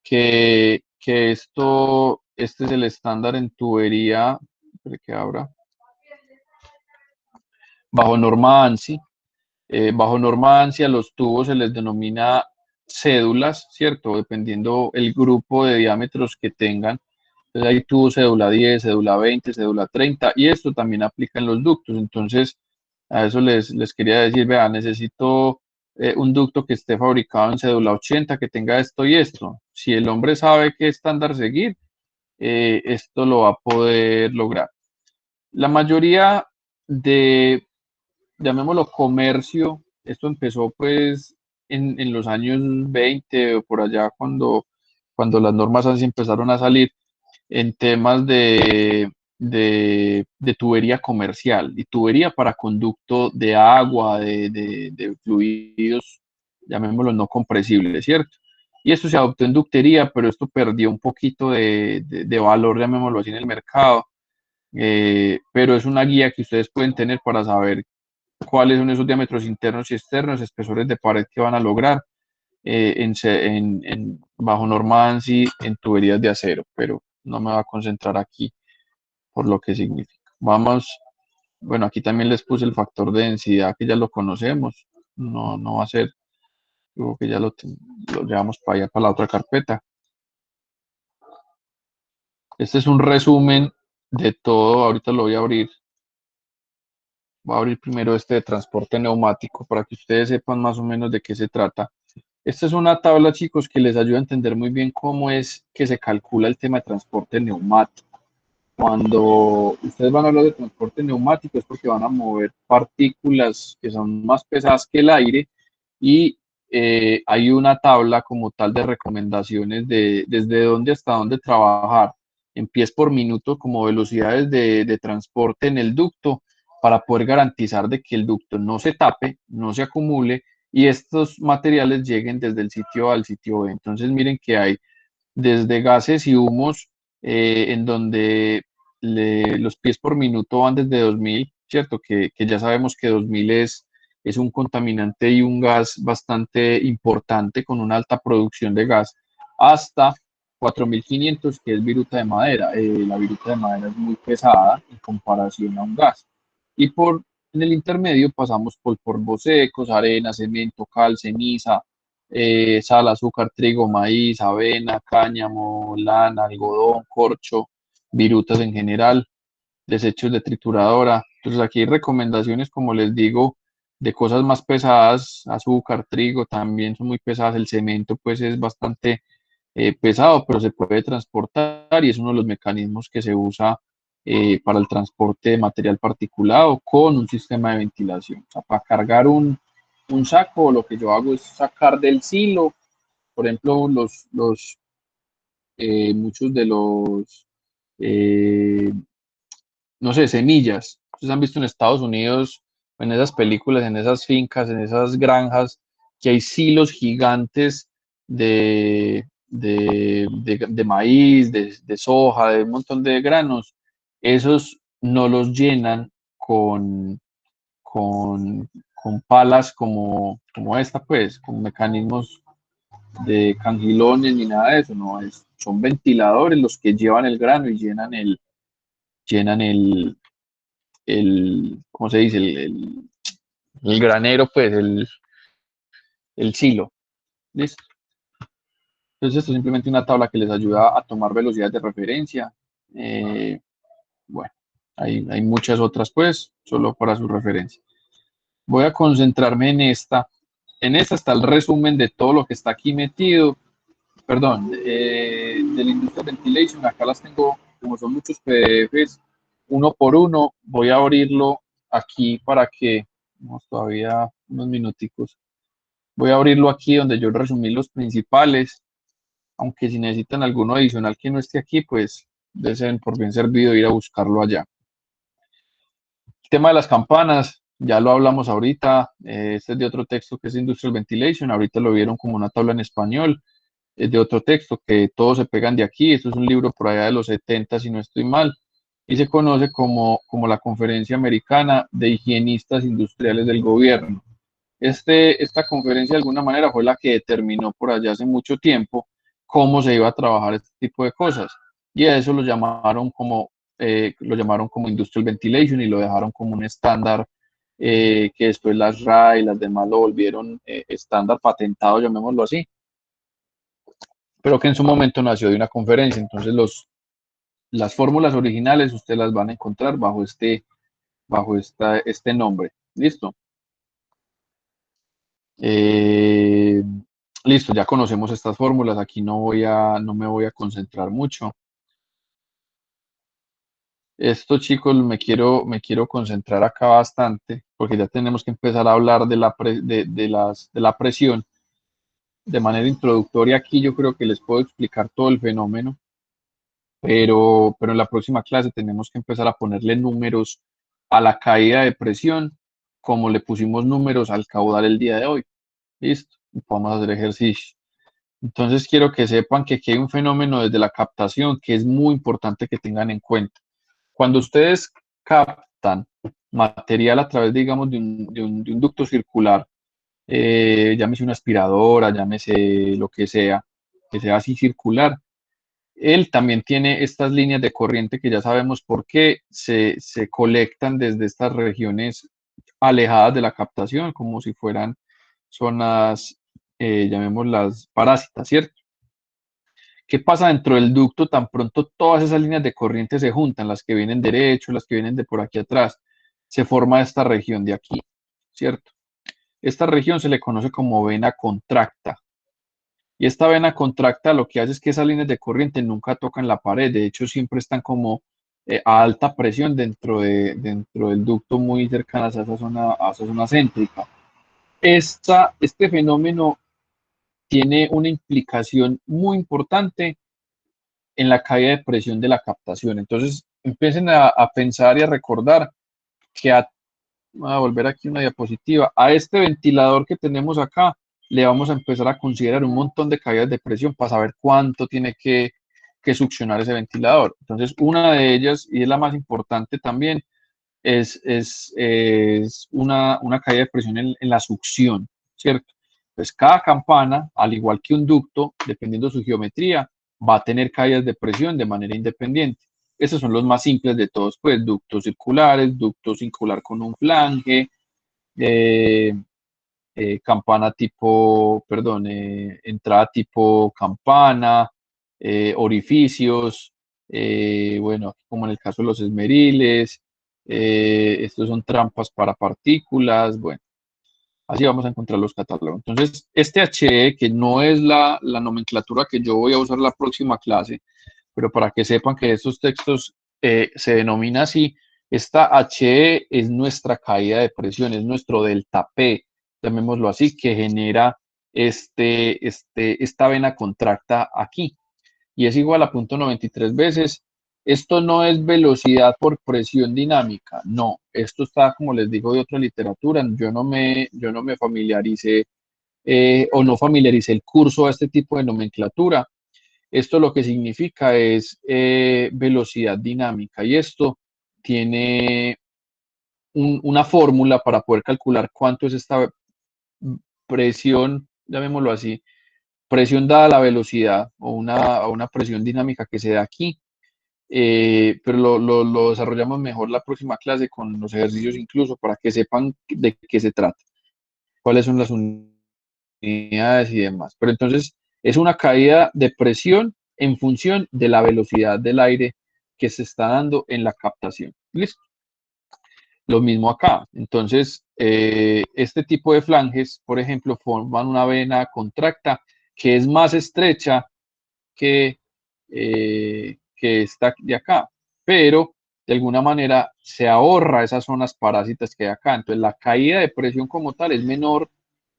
este es el estándar en tubería, que abra, bajo norma ANSI. Bajo norma ANSI a los tubos se les denomina cédulas, ¿cierto? Dependiendo el grupo de diámetros que tengan. Entonces hay tubos cédula 10, cédula 20, cédula 30 y esto también aplica en los ductos. Entonces, a eso les quería decir, vea, necesito un ducto que esté fabricado en cédula 80, que tenga esto y esto. Si el hombre sabe qué estándar seguir, esto lo va a poder lograr. La mayoría de, llamémoslo comercio, esto empezó pues en los años 20 o por allá cuando las normas ANSI empezaron a salir en temas de tubería comercial y tubería para conducto de agua, de fluidos, llamémoslo no compresibles, ¿cierto? Y esto se adoptó en ductería, pero esto perdió un poquito de valor, llamémoslo así, en el mercado. Pero es una guía que ustedes pueden tener para saber cuáles son esos diámetros internos y externos, espesores de pared que van a lograr bajo norma ANSI en tuberías de acero, pero no me va a concentrar aquí por lo que significa. Vamos, bueno, aquí también les puse el factor de densidad que ya lo conocemos, no va a ser, creo que ya lo llevamos para allá, para la otra carpeta. Este es un resumen de todo, ahorita lo voy a abrir. Voy a abrir primero este de transporte neumático para que ustedes sepan más o menos de qué se trata. Esta es una tabla, chicos, que les ayuda a entender muy bien cómo es que se calcula el tema de transporte neumático. Cuando ustedes van a hablar de transporte neumático es porque van a mover partículas que son más pesadas que el aire y hay una tabla como tal de recomendaciones de desde dónde hasta dónde trabajar en pies por minuto como velocidades de transporte en el ducto para poder garantizar de que el ducto no se tape, no se acumule y estos materiales lleguen desde el sitio A al sitio B. Entonces miren que hay desde gases y humos en donde los pies por minuto van desde 2000, ¿cierto? Que ya sabemos que 2000 es un contaminante y un gas bastante importante con una alta producción de gas, hasta 4500, que es viruta de madera. La viruta de madera es muy pesada en comparación a un gas. Y en el intermedio pasamos por polvos secos, arena, cemento, cal, ceniza, sal, azúcar, trigo, maíz, avena, cáñamo, lana, algodón, corcho, virutas en general, desechos de trituradora. Entonces aquí hay recomendaciones, como les digo, de cosas más pesadas, azúcar, trigo también son muy pesadas, el cemento pues es bastante pesado, pero se puede transportar y es uno de los mecanismos que se usa para el transporte de material particulado con un sistema de ventilación. O sea, para cargar un saco, lo que yo hago es sacar del silo, por ejemplo, muchos de los, eh, no sé, semillas. Ustedes han visto en Estados Unidos, en esas películas, en esas fincas, en esas granjas, que hay silos gigantes de maíz, de soja, de un montón de granos. Esos no los llenan con palas como esta, pues, con mecanismos de cangilones ni nada de eso, no, son ventiladores los que llevan el grano y llenan ¿cómo se dice? El granero, pues, el silo. ¿Listo? Entonces, esto es simplemente una tabla que les ayuda a tomar velocidades de referencia. Bueno, hay muchas otras, pues, solo para su referencia. Voy a concentrarme en esta. En esta está el resumen de todo lo que está aquí metido. Perdón, del Industrial Ventilation. Acá las tengo, como son muchos PDFs, uno por uno. Voy a abrirlo aquí para que, vamos todavía unos minuticos. Voy a abrirlo aquí donde yo resumí los principales, aunque si necesitan alguno adicional que no esté aquí, pues deseen por bien servido ir a buscarlo allá. El tema de las campanas, ya lo hablamos ahorita, este es de otro texto que es Industrial Ventilation, ahorita lo vieron como una tabla en español, es de otro texto que todos se pegan de aquí, esto es un libro por allá de los 70 si no estoy mal, y se conoce como la Conferencia Americana de Higienistas Industriales del Gobierno. Esta conferencia de alguna manera fue la que determinó por allá hace mucho tiempo cómo se iba a trabajar este tipo de cosas. Y a eso lo llamaron como Industrial Ventilation y lo dejaron como un estándar que después las RAE y las demás lo volvieron estándar patentado, llamémoslo así, pero que en su momento nació de una conferencia. Entonces las fórmulas originales ustedes las van a encontrar bajo este nombre. ¿Listo? Eh, Listo, ya conocemos estas fórmulas, aquí no me voy a concentrar mucho. Esto, chicos, me quiero concentrar acá bastante, porque ya tenemos que empezar a hablar de la presión. De manera introductoria aquí yo creo que les puedo explicar todo el fenómeno, pero en la próxima clase tenemos que empezar a ponerle números a la caída de presión, como le pusimos números al caudal el día de hoy. ¿Listo? Vamos a hacer ejercicio. Entonces quiero que sepan que aquí hay un fenómeno desde la captación que es muy importante que tengan en cuenta. Cuando ustedes captan material a través, digamos, de un ducto circular, llámese una aspiradora, llámese lo que sea así circular, él también tiene estas líneas de corriente que ya sabemos por qué se colectan desde estas regiones alejadas de la captación, como si fueran zonas, llamémoslas parásitas, ¿cierto? ¿Qué pasa dentro del ducto? Tan pronto todas esas líneas de corriente se juntan, las que vienen derecho, las que vienen de por aquí atrás, se forma esta región de aquí, ¿cierto? Esta región se le conoce como vena contracta. Y esta vena contracta lo que hace es que esas líneas de corriente nunca tocan la pared, de hecho siempre están como a alta presión dentro del ducto muy cercanas a esa zona céntrica. Este fenómeno tiene una implicación muy importante en la caída de presión de la captación. Entonces, empiecen a pensar y a recordar que voy a volver aquí una diapositiva, a este ventilador que tenemos acá, le vamos a empezar a considerar un montón de caídas de presión para saber cuánto tiene que succionar ese ventilador. Entonces, una de ellas, y es la más importante también, es una caída de presión en la succión, ¿cierto? Pues cada campana, al igual que un ducto, dependiendo de su geometría, va a tener caídas de presión de manera independiente. Esos son los más simples de todos, pues ductos circulares, ducto circular con un flange, eh, campana tipo, perdón, entrada tipo campana, orificios, bueno, como en el caso de los esmeriles, estos son trampas para partículas, bueno, así vamos a encontrar los catálogos. Entonces, este HE, que no es la nomenclatura que yo voy a usar la próxima clase, pero para que sepan que estos textos se denomina así. Esta HE es nuestra caída de presión, es nuestro delta P, llamémoslo así, que genera esta vena contracta aquí, y es igual a 0.93 veces. Esto no es velocidad por presión dinámica, no, esto está, como les digo, de otra literatura. Yo no me familiaricé o no familiaricé el curso a este tipo de nomenclatura. Esto lo que significa es velocidad dinámica, y esto tiene una fórmula para poder calcular cuánto es esta presión, llamémoslo así, presión dada la velocidad o una presión dinámica que se da aquí. Pero lo desarrollamos mejor la próxima clase con los ejercicios incluso, para que sepan de qué se trata, cuáles son las unidades y demás. Pero entonces es una caída de presión en función de la velocidad del aire que se está dando en la captación. ¿Listo? Lo mismo acá. Entonces, este tipo de flanges, por ejemplo, forman una vena contracta que es más estrecha que esta de acá, pero de alguna manera se ahorra esas zonas parásitas que hay acá. Entonces, la caída de presión como tal es menor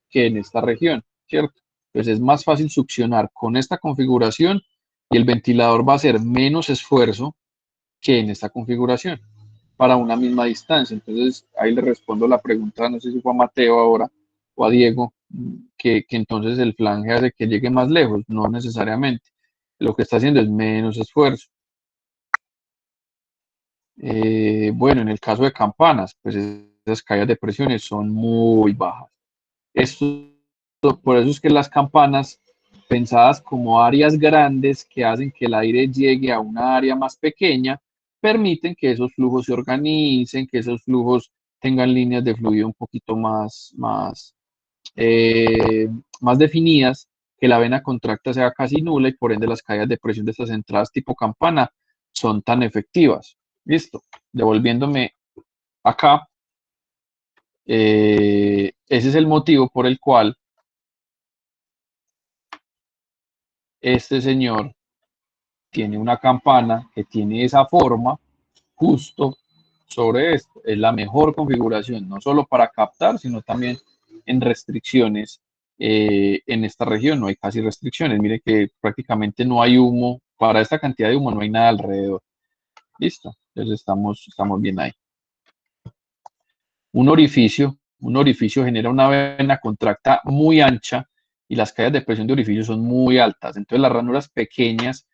que en esta región, ¿cierto? Entonces, es más fácil succionar con esta configuración, y el ventilador va a hacer menos esfuerzo que en esta configuración para una misma distancia. Entonces, ahí le respondo la pregunta, no sé si fue a Mateo ahora o a Diego, que entonces el flange hace que llegue más lejos. No necesariamente. Lo que está haciendo es menos esfuerzo. Bueno, en el caso de campanas, pues esas caídas de presiones son muy bajas. Esto, por eso es que las campanas, pensadas como áreas grandes que hacen que el aire llegue a una área más pequeña, permiten que esos flujos se organicen, que esos flujos tengan líneas de fluido un poquito eh, más definidas, que la vena contracta sea casi nula, y por ende las caídas de presión de estas entradas tipo campana son tan efectivas. Listo. Devolviéndome acá, ese es el motivo por el cual este señor tiene una campana que tiene esa forma justo sobre esto. Es la mejor configuración, no solo para captar, sino también en restricciones. En esta región no hay casi restricciones. Mire que prácticamente no hay humo. Para esta cantidad de humo no hay nada alrededor. Listo. Entonces estamos bien ahí. Un orificio genera una vena contracta muy ancha, y las caídas de presión de orificio son muy altas. Entonces las ranuras pequeñas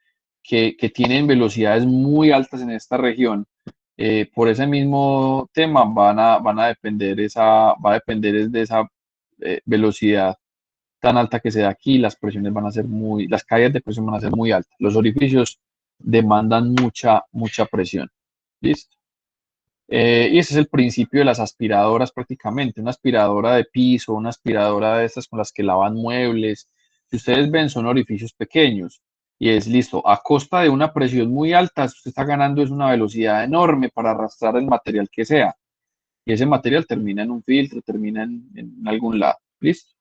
que tienen velocidades muy altas en esta región, por ese mismo tema van a depender va a depender es de esa velocidad tan alta que se da aquí. Las presiones las caídas de presión van a ser muy altas. Los orificios demandan mucha presión. ¿Listo? Y ese es el principio de las aspiradoras prácticamente. Una aspiradora de piso, una aspiradora de estas con las que lavan muebles, si ustedes ven, son orificios pequeños. Y es listo, a costa de una presión muy alta, usted está ganando es una velocidad enorme para arrastrar el material que sea. Y ese material termina en un filtro, termina en algún lado. ¿Listo?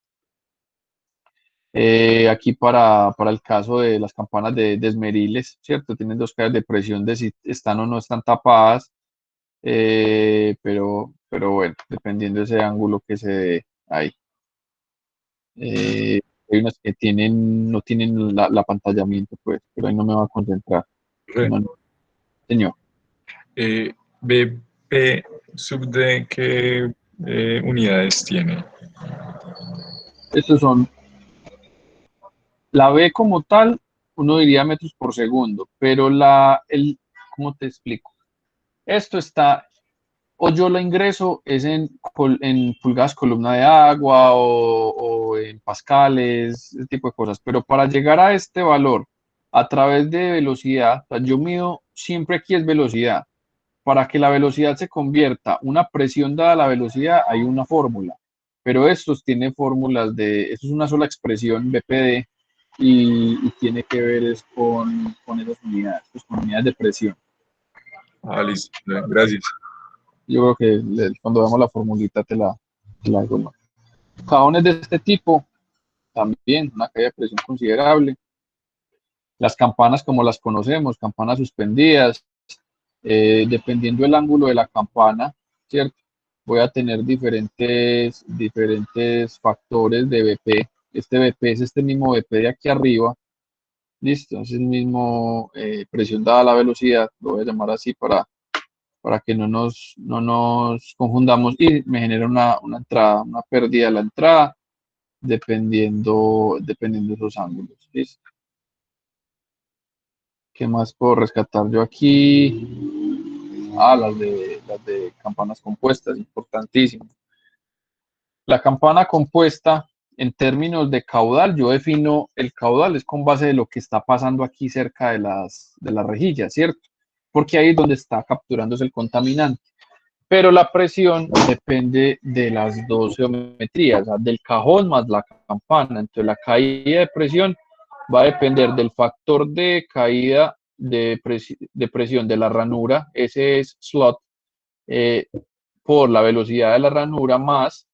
Aquí para el caso de las campanas de esmeriles, ¿cierto? Tienen dos cajas de presión de si están o no están tapadas. Pero bueno, dependiendo de ese ángulo que se dé ahí. Eh, Hay unas que no tienen la apantallamiento, pues, pero ahí no me va a concentrar. Re. No, no, señor. BP sub D, ¿qué unidades tiene? Estos son, la B como tal, uno diría metros por segundo, pero ¿cómo te explico? Esto está, o yo la ingreso es en pulgadas columna de agua, o en pascales, ese tipo de cosas. Pero para llegar a este valor a través de velocidad, o sea, yo mido siempre aquí es velocidad. Para que la velocidad se convierta una presión dada la velocidad, hay una fórmula. Pero estos tienen fórmulas esto es una sola expresión, BPD, y tiene que ver es con esas unidades, pues con unidades de presión. Ah, listo, gracias. Yo creo que cuando veamos la formulita te la digo, ¿no? Cajones de este tipo, también una caída de presión considerable. Las campanas como las conocemos, campanas suspendidas, dependiendo del ángulo de la campana, ¿cierto? Voy a tener diferentes factores de BP. Este BP es este mismo BP de aquí arriba, listo, es el mismo presión dada la velocidad, lo voy a llamar así para que no nos confundamos y me genera una entrada, una pérdida de la entrada dependiendo de esos ángulos. ¿Listo? ¿Qué más puedo rescatar yo aquí? Las de campanas compuestas, importantísimo. La campana compuesta, en términos de caudal, yo defino el caudal es con base de lo que está pasando aquí cerca de las rejillas, ¿cierto? Porque ahí es donde está capturándose el contaminante. Pero la presión depende de las dos geometrías, o sea, del cajón más la campana. Entonces, la caída de presión va a depender del factor de caída de presión de la ranura, ese es slot, eh, por la velocidad de la ranura más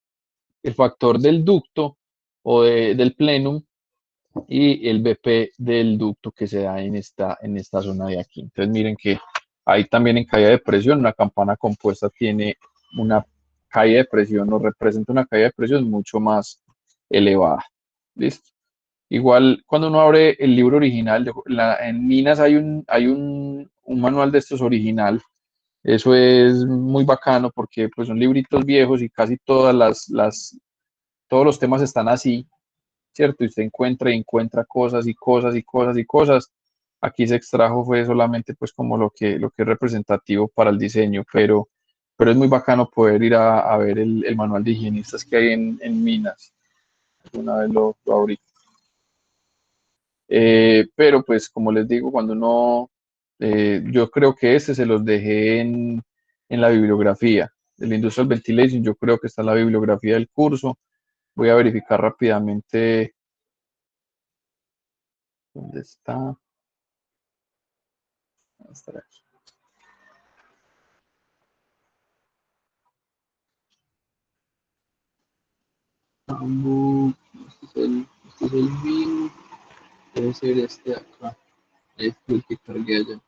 el factor del ducto o del plenum y el BP del ducto que se da en esta zona de aquí. Entonces miren que ahí también en caída de presión, una campana compuesta tiene una caída de presión o representa una caída de presión mucho más elevada. ¿Listo? Igual cuando uno abre el libro original, en Minas hay un manual de estos original. Eso es muy bacano porque pues son libritos viejos y casi todos los temas están así, ¿cierto? Y usted encuentra y encuentra cosas y cosas y cosas y cosas. Aquí se extrajo fue solamente pues como lo que es representativo para el diseño, pero es muy bacano poder ir a ver el manual de higienistas que hay en Minas. Una vez lo abrí. Pero pues como les digo, yo creo que se los dejé en la bibliografía. El Industrial Ventilation, yo creo que está en la bibliografía del curso. Voy a verificar rápidamente dónde está. Estará aquí. Este es el BIM, debe ser este de acá. Este es el que cargué allá.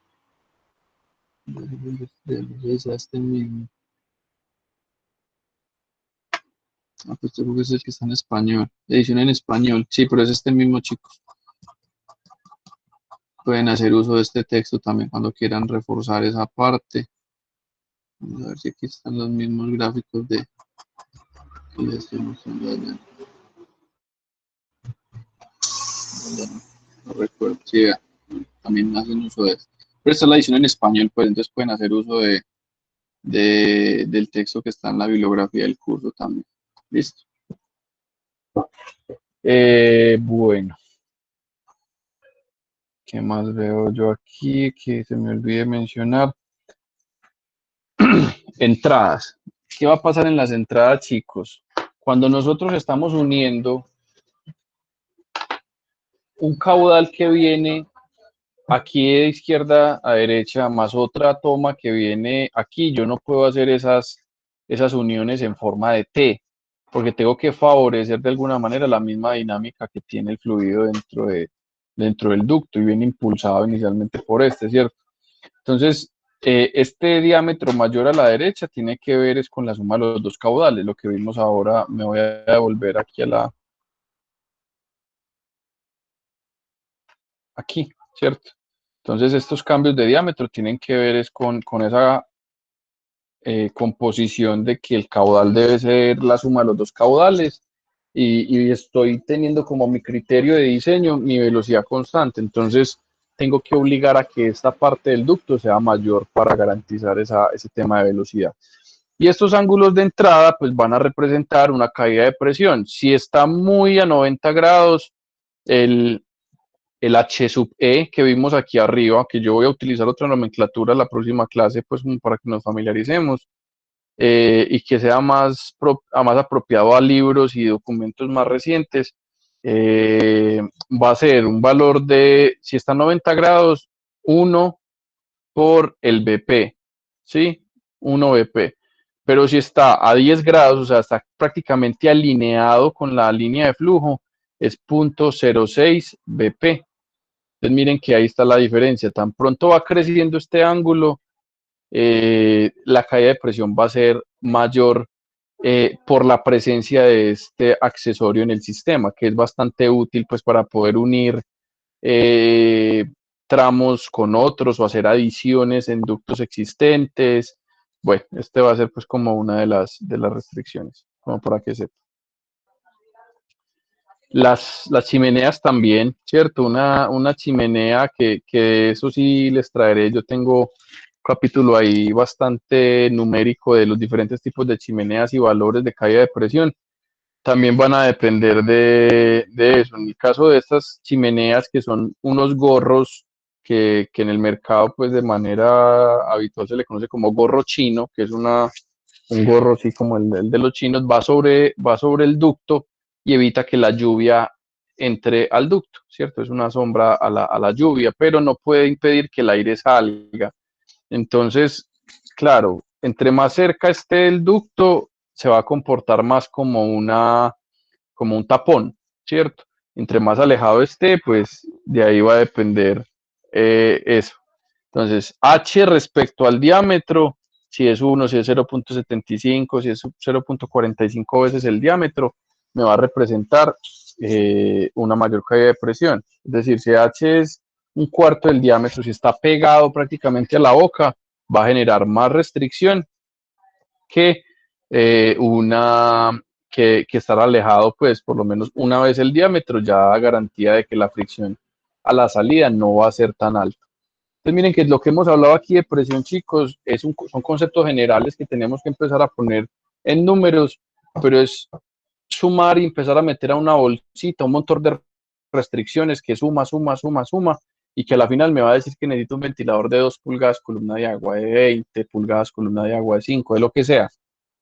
Es este mismo. Pues yo creo que es el que está en español. Edición en español. Sí, pero es este mismo, chicos. Pueden hacer uso de este texto también cuando quieran reforzar esa parte. Vamos a ver si aquí están los mismos gráficos que les estoy mostrando allá. No recuerdo. Sí, también hacen uso de esto. Pero esta es la edición en español, pues entonces pueden hacer uso del texto que está en la bibliografía del curso también. Listo. Bueno, ¿qué más veo yo aquí que se me olvide mencionar? Entradas. ¿Qué va a pasar en las entradas, chicos? Cuando nosotros estamos uniendo un caudal que viene aquí de izquierda a derecha, más otra toma que viene aquí, yo no puedo hacer esas uniones en forma de T, porque tengo que favorecer de alguna manera la misma dinámica que tiene el fluido dentro del ducto y viene impulsado inicialmente por este, ¿cierto? Entonces, este diámetro mayor a la derecha tiene que ver es con la suma de los dos caudales, lo que vimos ahora. Me voy a devolver aquí aquí, ¿cierto? Entonces, estos cambios de diámetro tienen que ver es con esa composición de que el caudal debe ser la suma de los dos caudales y estoy teniendo como mi criterio de diseño mi velocidad constante. Entonces, tengo que obligar a que esta parte del ducto sea mayor para garantizar ese tema de velocidad. Y estos ángulos de entrada pues van a representar una caída de presión. Si está muy a 90 grados, el, el H sub E que vimos aquí arriba, que yo voy a utilizar otra nomenclatura en la próxima clase, pues para que nos familiaricemos, y que sea más apropiado a libros y documentos más recientes, va a ser un valor de, si está a 90 grados, 1 por el BP, ¿sí? 1 BP. Pero si está a 10 grados, o sea, está prácticamente alineado con la línea de flujo, es 0.06 BP. Entonces miren que ahí está la diferencia. Tan pronto va creciendo este ángulo, la caída de presión va a ser mayor por la presencia de este accesorio en el sistema, que es bastante útil pues para poder unir eh, tramos con otros o hacer adiciones en ductos existentes. Bueno, este va a ser pues como una de las restricciones, como para que sepa. Las chimeneas también, ¿cierto? Una chimenea que eso sí les traeré. Yo tengo un capítulo ahí bastante numérico de los diferentes tipos de chimeneas y valores de caída de presión. También van a depender de eso. En el caso de estas chimeneas, que son unos gorros que en el mercado, pues de manera habitual se le conoce como gorro chino, que es un gorro así como el de los chinos, va sobre el ducto y evita que la lluvia entre al ducto, ¿cierto? Es una sombra a la lluvia, pero no puede impedir que el aire salga. Entonces, claro, entre más cerca esté el ducto, se va a comportar más como como un tapón, ¿cierto? Entre más alejado esté, pues de ahí va a depender eso. Entonces, H respecto al diámetro, si es 1, si es 0.75, si es 0.45 veces el diámetro, me va a representar una mayor caída de presión. Es decir, si H es un cuarto del diámetro, si está pegado prácticamente a la boca, va a generar más restricción que que estar alejado, pues por lo menos una vez el diámetro, ya da garantía de que la fricción a la salida no va a ser tan alta. Entonces miren que lo que hemos hablado aquí de presión, chicos, son conceptos generales que tenemos que empezar a poner en números, pero es sumar y empezar a meter a una bolsita un montón de restricciones que suma, y que a la final me va a decir que necesito un ventilador de 2 pulgadas, columna de agua de 20 pulgadas, columna de agua de 5, de lo que sea.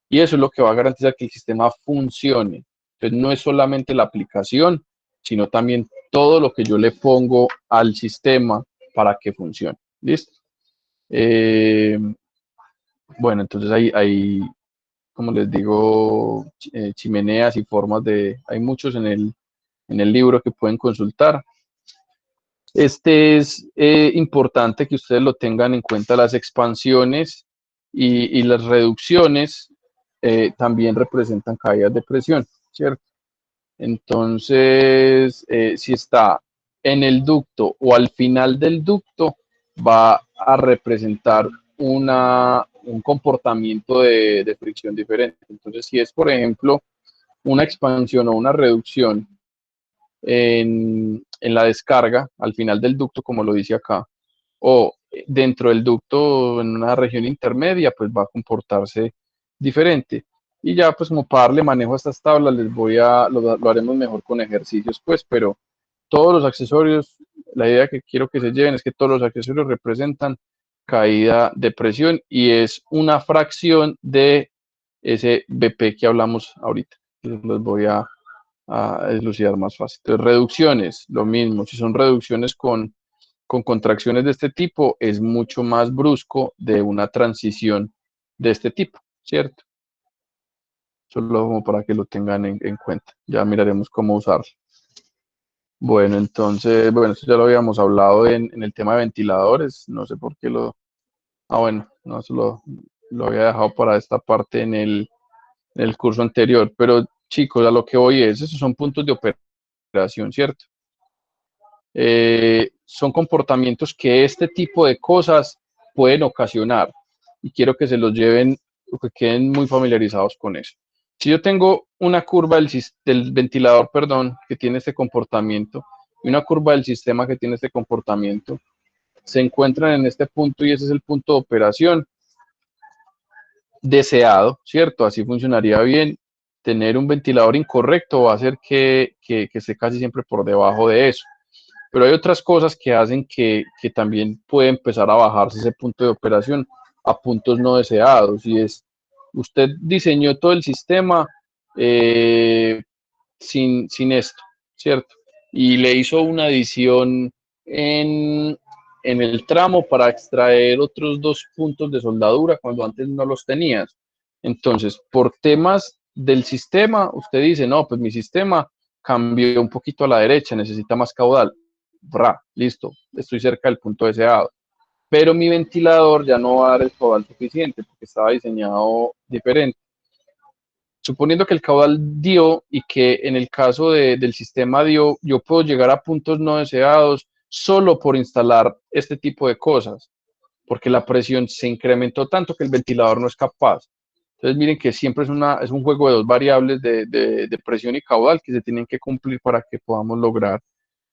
Y eso es lo que va a garantizar que el sistema funcione. Entonces no es solamente la aplicación, sino también todo lo que yo le pongo al sistema para que funcione. ¿Listo? Eh, bueno, entonces hay, como les digo, chimeneas y formas hay muchos en el libro que pueden consultar. Este es importante que ustedes lo tengan en cuenta, las expansiones y las reducciones también representan caídas de presión, ¿cierto? Entonces, si está en el ducto o al final del ducto, va a representar un comportamiento de fricción diferente. Entonces, si es, por ejemplo, una expansión o una reducción en la descarga, al final del ducto, como lo dice acá, o dentro del ducto en una región intermedia, pues va a comportarse diferente. Y ya pues como para darle manejo a estas tablas, lo haremos mejor con ejercicios, pues, pero todos los accesorios, la idea que quiero que se lleven es que todos los accesorios representan caída de presión y es una fracción de ese BP que hablamos ahorita. Los voy a deslucidar más fácil. Entonces, reducciones, lo mismo, si son reducciones con contracciones de este tipo, es mucho más brusco de una transición de este tipo, ¿cierto? Solo como para que lo tengan en cuenta. Ya miraremos cómo usarlo. Bueno, entonces, bueno, esto ya lo habíamos hablado en el tema de ventiladores, no sé por qué bueno, no, lo había dejado para esta parte en el curso anterior, pero chicos, a lo que voy es, esos son puntos de operación, ¿cierto? Son comportamientos que este tipo de cosas pueden ocasionar y quiero que se los lleven o que queden muy familiarizados con eso. Si yo tengo una curva del ventilador, perdón, que tiene este comportamiento y una curva del sistema que tiene este comportamiento, se encuentran en este punto y ese es el punto de operación deseado, ¿cierto? Así funcionaría bien. Tener un ventilador incorrecto va a hacer que esté casi siempre por debajo de eso. Pero hay otras cosas que hacen que también puede empezar a bajarse ese punto de operación a puntos no deseados. Y es, usted diseñó todo el sistema sin esto, ¿cierto? Y le hizo una adición en el tramo para extraer otros 2 puntos de soldadura cuando antes no los tenías. Entonces, por temas del sistema, usted dice, no, pues mi sistema cambió un poquito a la derecha, necesita más caudal. Listo, estoy cerca del punto deseado. pero mi ventilador ya no va a dar el caudal suficiente porque estaba diseñado diferente. Suponiendo que el caudal dio y que en el caso del sistema dio, yo puedo llegar a puntos no deseados solo por instalar este tipo de cosas, porque la presión se incrementó tanto que el ventilador no es capaz. Entonces miren que siempre es un juego de dos variables de presión y caudal que se tienen que cumplir para que podamos lograr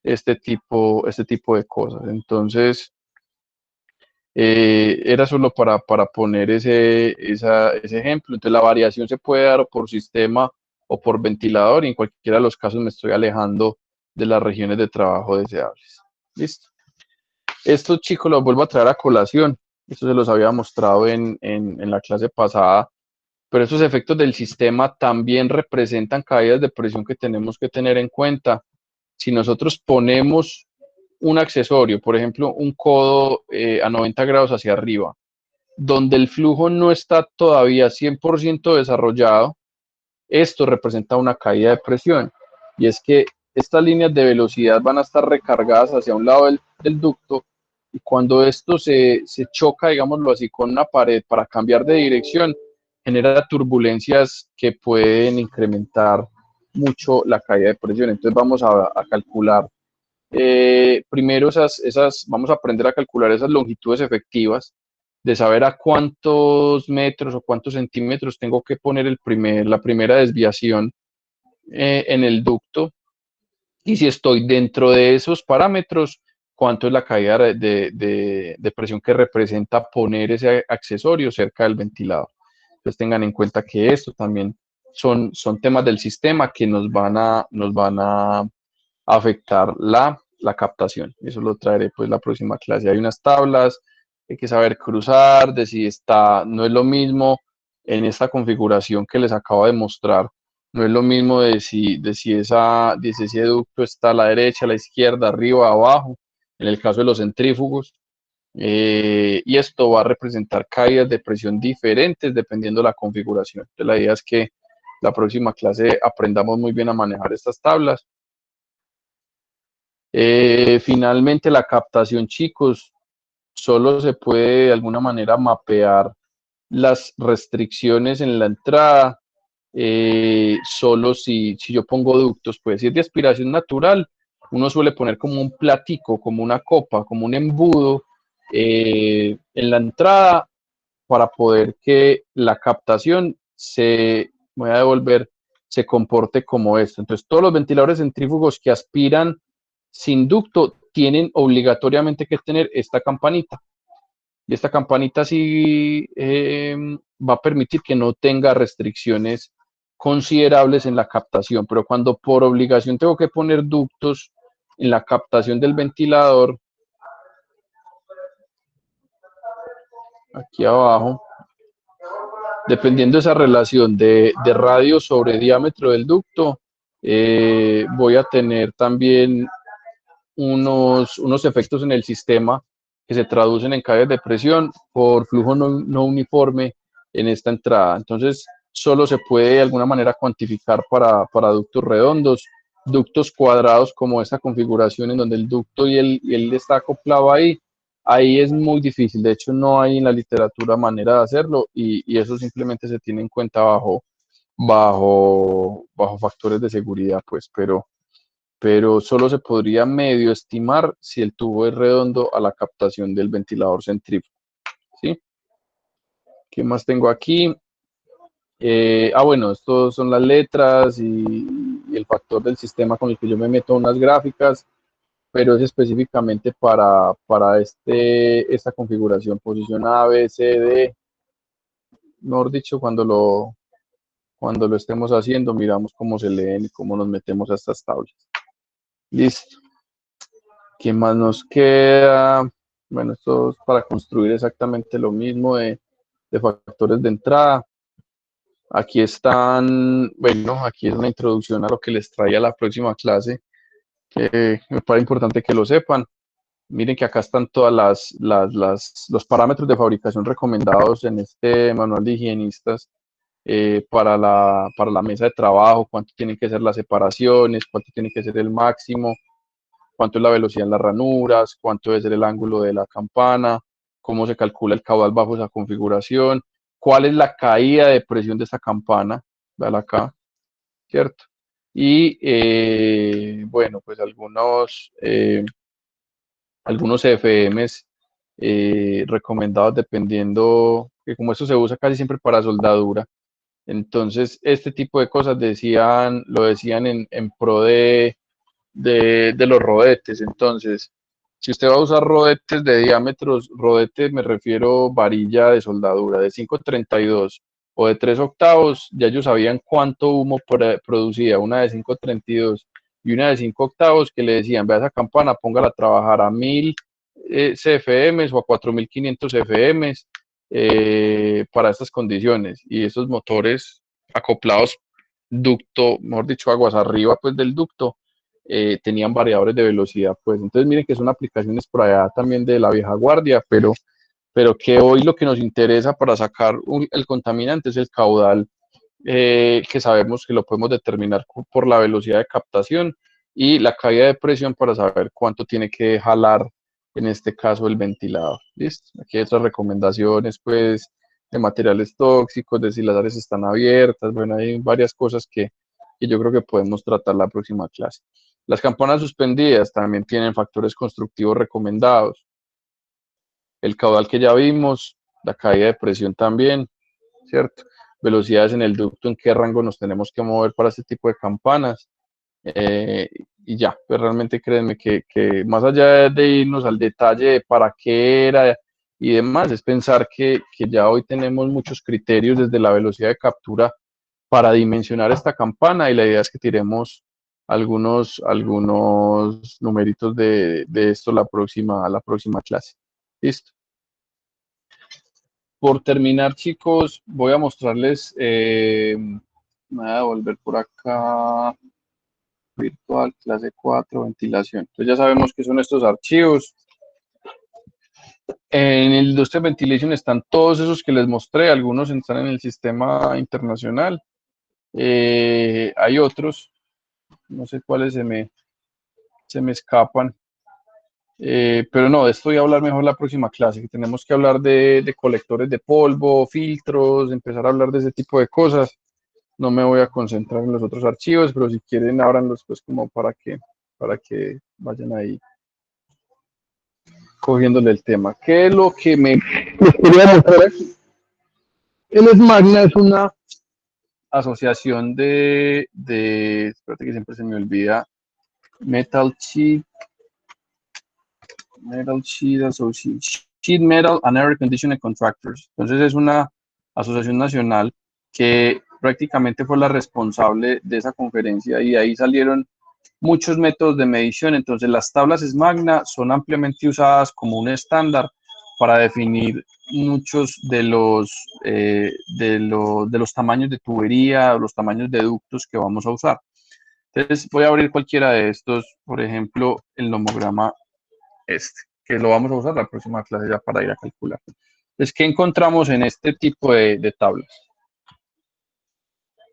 este tipo de cosas. Entonces, era solo para poner ese ejemplo. Entonces, la variación se puede dar por sistema o por ventilador, y en cualquiera de los casos me estoy alejando de las regiones de trabajo deseables. Listo. Estos chicos los vuelvo a traer a colación. Esto se los había mostrado en la clase pasada, pero esos efectos del sistema también representan caídas de presión que tenemos que tener en cuenta. Si nosotros ponemos un accesorio, por ejemplo, un codo a 90 grados hacia arriba, donde el flujo no está todavía 100% desarrollado, esto representa una caída de presión. Y es que estas líneas de velocidad van a estar recargadas hacia un lado del ducto, y cuando esto se choca, digámoslo así, con una pared para cambiar de dirección, genera turbulencias que pueden incrementar mucho la caída de presión. Entonces vamos a calcular primero vamos a aprender a calcular esas longitudes efectivas, de saber a cuántos metros o cuántos centímetros tengo que poner la primera desviación en el ducto, y si estoy dentro de esos parámetros, cuánto es la caída de presión que representa poner ese accesorio cerca del ventilador. Entonces tengan en cuenta que esto también son temas del sistema que nos van a afectar la captación. Eso lo traeré pues la próxima clase. Hay unas tablas, hay que saber cruzar, de si está, no es lo mismo en esta configuración que les acabo de mostrar, no es lo mismo de si ese ducto está a la derecha, a la izquierda, arriba, abajo, en el caso de los centrífugos. Y esto va a representar caídas de presión diferentes dependiendo de la configuración. Entonces, la idea es que la próxima clase aprendamos muy bien a manejar estas tablas. Finalmente, la captación, chicos, solo se puede de alguna manera mapear las restricciones en la entrada, solo si yo pongo ductos. Pues si es de aspiración natural, uno suele poner como un platico, como una copa, como un embudo en la entrada para poder que la captación voy a devolver, se comporte como esto. Entonces, todos los ventiladores centrífugos que aspiran sin ducto tienen obligatoriamente que tener esta campanita. Y esta campanita sí va a permitir que no tenga restricciones considerables en la captación, pero cuando por obligación tengo que poner ductos en la captación del ventilador, aquí abajo, dependiendo de esa relación de radio sobre diámetro del ducto, voy a tener también unos efectos en el sistema que se traducen en caídas de presión por flujo no uniforme en esta entrada. Entonces, solo se puede de alguna manera cuantificar para ductos redondos. Ductos cuadrados como esta configuración en donde el ducto y él está acoplado ahí es muy difícil. De hecho, no hay en la literatura manera de hacerlo, y eso simplemente se tiene en cuenta bajo factores de seguridad, pues, pero solo se podría medio estimar si el tubo es redondo a la captación del ventilador centrífugo, ¿sí? ¿Qué más tengo aquí? Bueno, estos son las letras y el factor del sistema con el que yo me meto a unas gráficas, pero es específicamente para esta configuración, posición A, B, C, D. Mejor dicho, cuando lo estemos haciendo, miramos cómo se leen y cómo nos metemos a estas tablas. Listo. ¿Qué más nos queda? Bueno, esto es para construir exactamente lo mismo de factores de entrada. Aquí están, bueno, aquí es una introducción a lo que les traía la próxima clase, que me parece importante que lo sepan. Miren que acá están todas los parámetros de fabricación recomendados en este manual de higienistas para la mesa de trabajo, cuánto tienen que ser las separaciones, cuánto tiene que ser el máximo, cuánto es la velocidad en las ranuras, cuánto debe ser el ángulo de la campana, cómo se calcula el caudal bajo esa configuración, cuál es la caída de presión de esta campana, véala acá, ¿cierto? Y bueno, pues algunos CFMs recomendados dependiendo, que como esto se usa casi siempre para soldadura, entonces este tipo de cosas lo decían en pro de los rodetes. Entonces, si usted va a usar rodetes de diámetros, rodete me refiero varilla de soldadura de 532 o de 3 octavos, ya ellos sabían cuánto humo producía una de 532 y una de 5 octavos, que le decían, vea esa campana, póngala a trabajar a 1000 CFM o a 4500 CFM para estas condiciones, y estos motores acoplados ducto, mejor dicho, aguas arriba pues del ducto, tenían variadores de velocidad, pues. Entonces miren que son aplicaciones por allá también de la vieja guardia, pero que hoy lo que nos interesa para sacar el contaminante es el caudal, que sabemos que lo podemos determinar por la velocidad de captación y la caída de presión para saber cuánto tiene que jalar, en este caso, el ventilador. ¿Listo? Aquí hay otras recomendaciones, pues, de materiales tóxicos, de si las áreas están abiertas. Bueno, hay varias cosas que yo creo que podemos tratar la próxima clase. Las campanas suspendidas también tienen factores constructivos recomendados. El caudal que ya vimos, la caída de presión también, ¿cierto? Velocidades en el ducto, en qué rango nos tenemos que mover para este tipo de campanas. Y ya, pues realmente créanme que más allá de irnos al detalle de para qué era y demás, es pensar que ya hoy tenemos muchos criterios desde la velocidad de captura para dimensionar esta campana, y la idea es que tiremos algunos numeritos de esto la próxima clase. ¿Listo? Por terminar, chicos, voy a mostrarles, me voy a volver por acá, virtual, clase 4 ventilación. Entonces ya sabemos qué son estos archivos. En el Industrial Ventilation están todos esos que les mostré, algunos están en el sistema internacional. Hay otros, no sé cuáles se me escapan. Pero no, de esto voy a hablar mejor la próxima clase, que tenemos que hablar de colectores de polvo, filtros, empezar a hablar de ese tipo de cosas. No me voy a concentrar en los otros archivos, pero si quieren, ábranlos pues como para que vayan ahí cogiéndole el tema. ¿Qué es lo que les quería mostrar aquí? El Magna es una asociación espérate que siempre se me olvida, Metal Sheet Association, Sheet Metal and Air Conditioning Contractors. Entonces es una asociación nacional que prácticamente fue la responsable de esa conferencia, y ahí salieron muchos métodos de medición. Entonces las tablas SMAGNA son ampliamente usadas como un estándar para definir muchos de los tamaños de tubería, los tamaños de ductos que vamos a usar. Entonces voy a abrir cualquiera de estos, por ejemplo, el nomograma que lo vamos a usar la próxima clase ya para ir a calcular. Entonces, ¿qué encontramos en este tipo de tablas?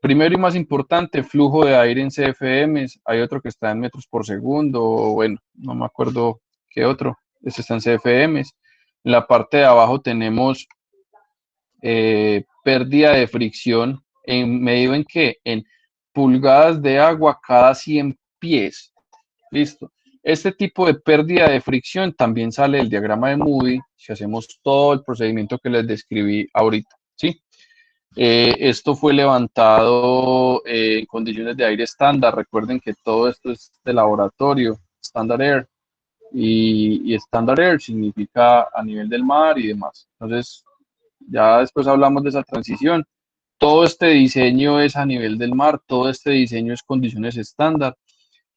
Primero y más importante, flujo de aire en CFM. Hay otro que está en metros por segundo, bueno, no me acuerdo qué otro. Este está en CFM. En la parte de abajo tenemos pérdida de fricción, medido en qué? En pulgadas de agua cada 100 pies. Listo. Este tipo de pérdida de fricción también sale del diagrama de Moody si hacemos todo el procedimiento que les describí ahorita, ¿sí? Esto fue levantado en condiciones de aire estándar. Recuerden que todo esto es de laboratorio, Standard Air, y Standard Air significa a nivel del mar y demás. Entonces, ya después hablamos de esa transición. Todo este diseño es a nivel del mar, todo este diseño es condiciones estándar.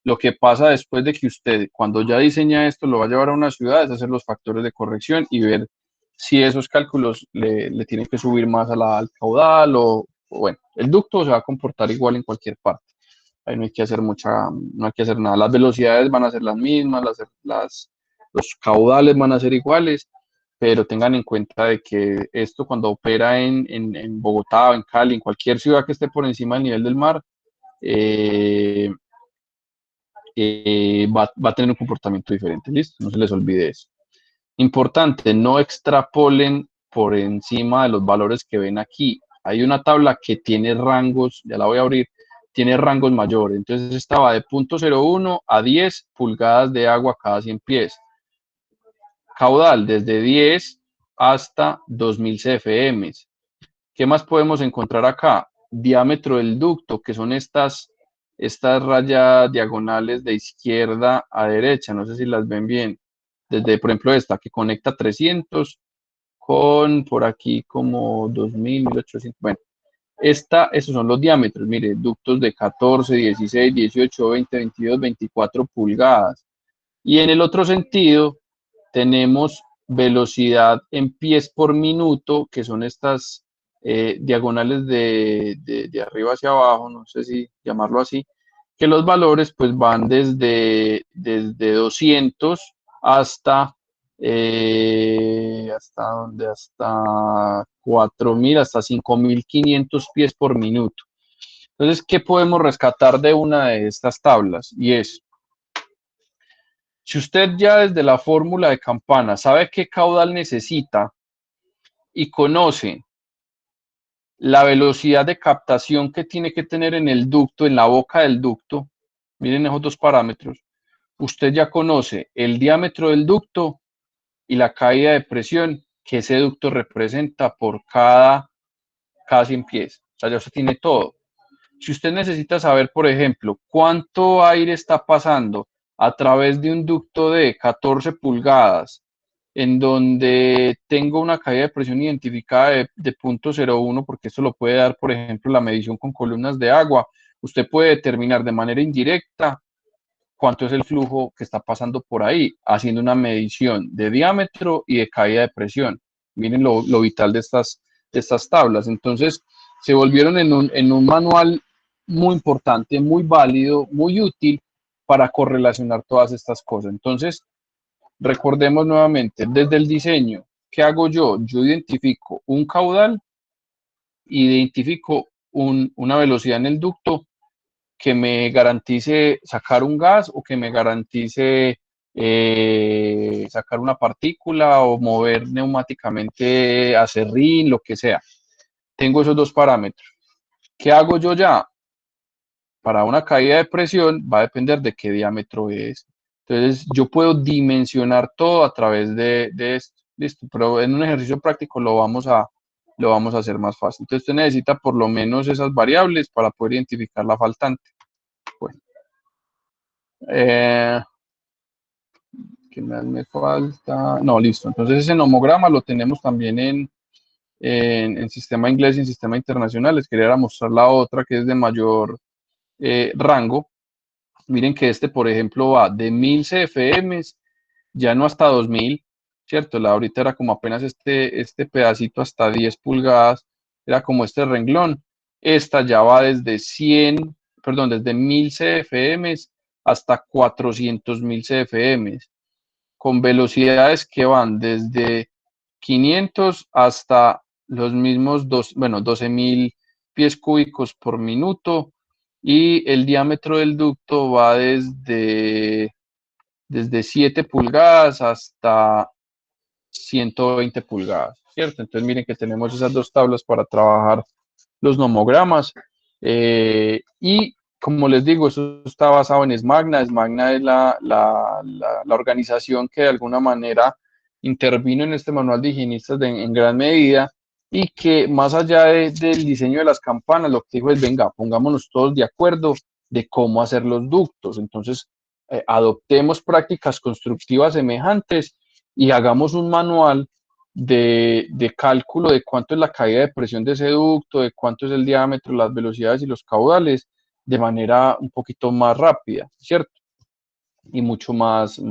Lo que pasa después de que usted, cuando ya diseña esto, lo va a llevar a una ciudad, es hacer los factores de corrección y ver si esos cálculos le tienen que subir más al caudal, o bueno, el ducto se va a comportar igual en cualquier parte. Ahí no hay que hacer no hay que hacer nada. Las velocidades van a ser las mismas, los caudales van a ser iguales, pero tengan en cuenta de que esto, cuando opera en Bogotá o en Cali, en cualquier ciudad que esté por encima del nivel del mar, va a tener un comportamiento diferente. ¿Listo? No se les olvide eso. Importante, no extrapolen por encima de los valores que ven aquí. Hay una tabla que tiene rangos, ya la voy a abrir, tiene rangos mayores. Entonces estaba de 0.01 a 10 pulgadas de agua cada 100 pies. Caudal desde 10 hasta 2000 CFM. ¿Qué más podemos encontrar acá? Diámetro del ducto, que son estas rayas diagonales de izquierda a derecha, no sé si las ven bien. Desde, por ejemplo, esta que conecta 300 con por aquí como 2000, 1800. Bueno, esos son los diámetros. Mire, ductos de 14, 16, 18, 20, 22, 24 pulgadas. Y en el otro sentido, tenemos velocidad en pies por minuto, que son estas diagonales de arriba hacia abajo, no sé si llamarlo así, que los valores pues van desde 200 hasta, ¿hasta dónde? Hasta 4000, hasta 5500 pies por minuto. Entonces, ¿qué podemos rescatar de una de estas tablas? Y es, si usted ya desde la fórmula de Campana sabe qué caudal necesita y conoce la velocidad de captación que tiene que tener en el ducto, en la boca del ducto, miren esos dos parámetros, usted ya conoce el diámetro del ducto y la caída de presión que ese ducto representa por cada 100 pies. O sea, ya usted tiene todo. Si usted necesita saber, por ejemplo, cuánto aire está pasando a través de un ducto de 14 pulgadas, en donde tengo una caída de presión identificada de 0.01, porque esto lo puede dar, por ejemplo, la medición con columnas de agua, usted puede determinar de manera indirecta cuánto es el flujo que está pasando por ahí, haciendo una medición de diámetro y de caída de presión. Miren lo vital de estas tablas. Entonces, se volvieron en un manual muy importante, muy válido, muy útil para correlacionar todas estas cosas. Entonces, recordemos nuevamente, desde el diseño, ¿qué hago yo? Yo identifico un caudal, identifico una velocidad en el ducto que me garantice sacar un gas o que me garantice sacar una partícula o mover neumáticamente acerrín, lo que sea. Tengo esos dos parámetros. ¿Qué hago yo ya? Para una caída de presión va a depender de qué diámetro es. Entonces, yo puedo dimensionar todo a través de esto. Listo, pero en un ejercicio práctico lo vamos a hacer más fácil. Entonces, usted necesita por lo menos esas variables para poder identificar la faltante. Bueno, eh, ¿qué más me falta? No, listo. Entonces, ese nomograma lo tenemos también en sistema inglés y en sistema internacional. Les quería mostrar la otra que es de mayor rango. Miren que este, por ejemplo, va de 1000 CFM, ya no hasta 2000, ¿cierto? La ahorita era como apenas este pedacito hasta 10 pulgadas, era como este renglón. Esta ya va desde 100, perdón, desde 1000 CFM hasta 400.000 CFM, con velocidades que van desde 500 hasta los mismos 12.000 pies cúbicos por minuto, y el diámetro del ducto va desde 7 pulgadas hasta 120 pulgadas, ¿cierto? Entonces miren que tenemos esas dos tablas para trabajar los nomogramas. Y como les digo, eso está basado en SMAGNA. SMAGNA es la organización que de alguna manera intervino en este manual de higienistas en gran medida, y que más allá del diseño de las campanas, lo que dijo es, venga, pongámonos todos de acuerdo de cómo hacer los ductos. Entonces, adoptemos prácticas constructivas semejantes y hagamos un manual de cálculo de cuánto es la caída de presión de ese ducto, de cuánto es el diámetro, las velocidades y los caudales, de manera un poquito más rápida, ¿cierto? Y mucho más,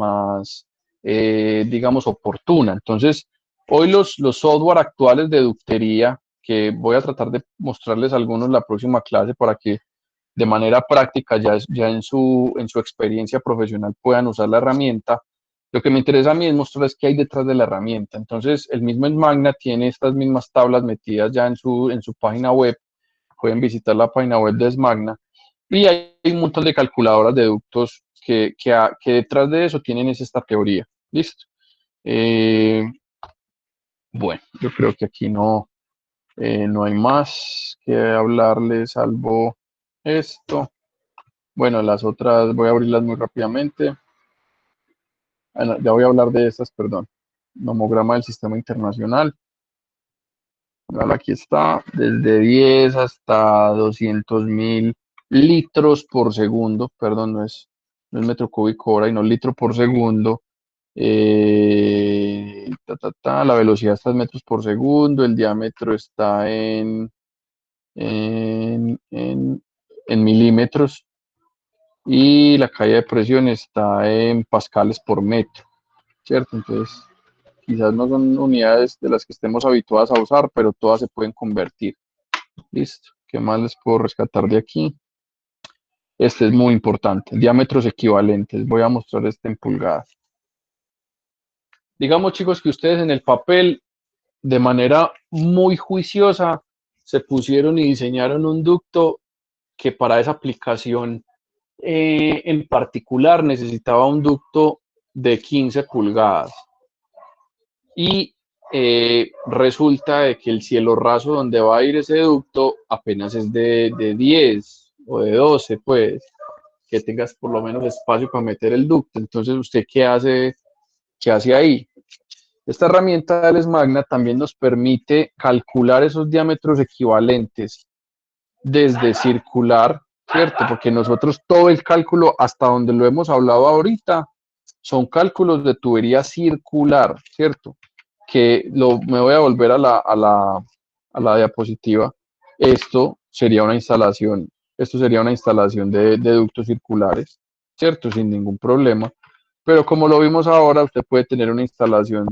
digamos, oportuna. Entonces, hoy los software actuales de ductería, que voy a tratar de mostrarles algunos en la próxima clase para que de manera práctica ya en su experiencia profesional puedan usar la herramienta. Lo que me interesa a mí es mostrarles qué hay detrás de la herramienta. Entonces, el mismo Smagna tiene estas mismas tablas metidas ya en su página web. Pueden visitar la página web de Smagna. Y hay un montón de calculadoras de ductos que detrás de eso tienen esta teoría. ¿Listo? Eh, bueno, yo creo que aquí no hay más que hablarles salvo esto. Bueno, las otras voy a abrirlas muy rápidamente. Ah, no, ya voy a hablar de estas, perdón. Nomograma del sistema internacional. Vale, aquí está, desde 10 hasta 200.000 litros por segundo, perdón, no es metro cúbico hora, y no litro por segundo. La velocidad está en metros por segundo, el diámetro está en, en, en milímetros y la caída de presión está en pascales por metro, ¿cierto? Entonces, quizás no son unidades de las que estemos habituadas a usar, pero todas se pueden convertir. Listo. ¿Qué más les puedo rescatar de aquí? Este es muy importante. Diámetros equivalentes. Voy a mostrar este en pulgadas. Digamos, chicos, que ustedes en el papel, de manera muy juiciosa, se pusieron y diseñaron un ducto que para esa aplicación en particular necesitaba un ducto de 15 pulgadas. Y resulta de que el cielo raso donde va a ir ese ducto apenas es de 10 o de 12, pues, que tengas por lo menos espacio para meter el ducto. Entonces, ¿usted qué hace ahí? Esta herramienta del Magna también nos permite calcular esos diámetros equivalentes desde circular, ¿cierto? Porque nosotros todo el cálculo, hasta donde lo hemos hablado ahorita, son cálculos de tubería circular, ¿cierto? Me voy a volver a la diapositiva. Esto sería una instalación de ductos circulares, ¿cierto? Sin ningún problema. Pero como lo vimos ahora, usted puede tener una instalación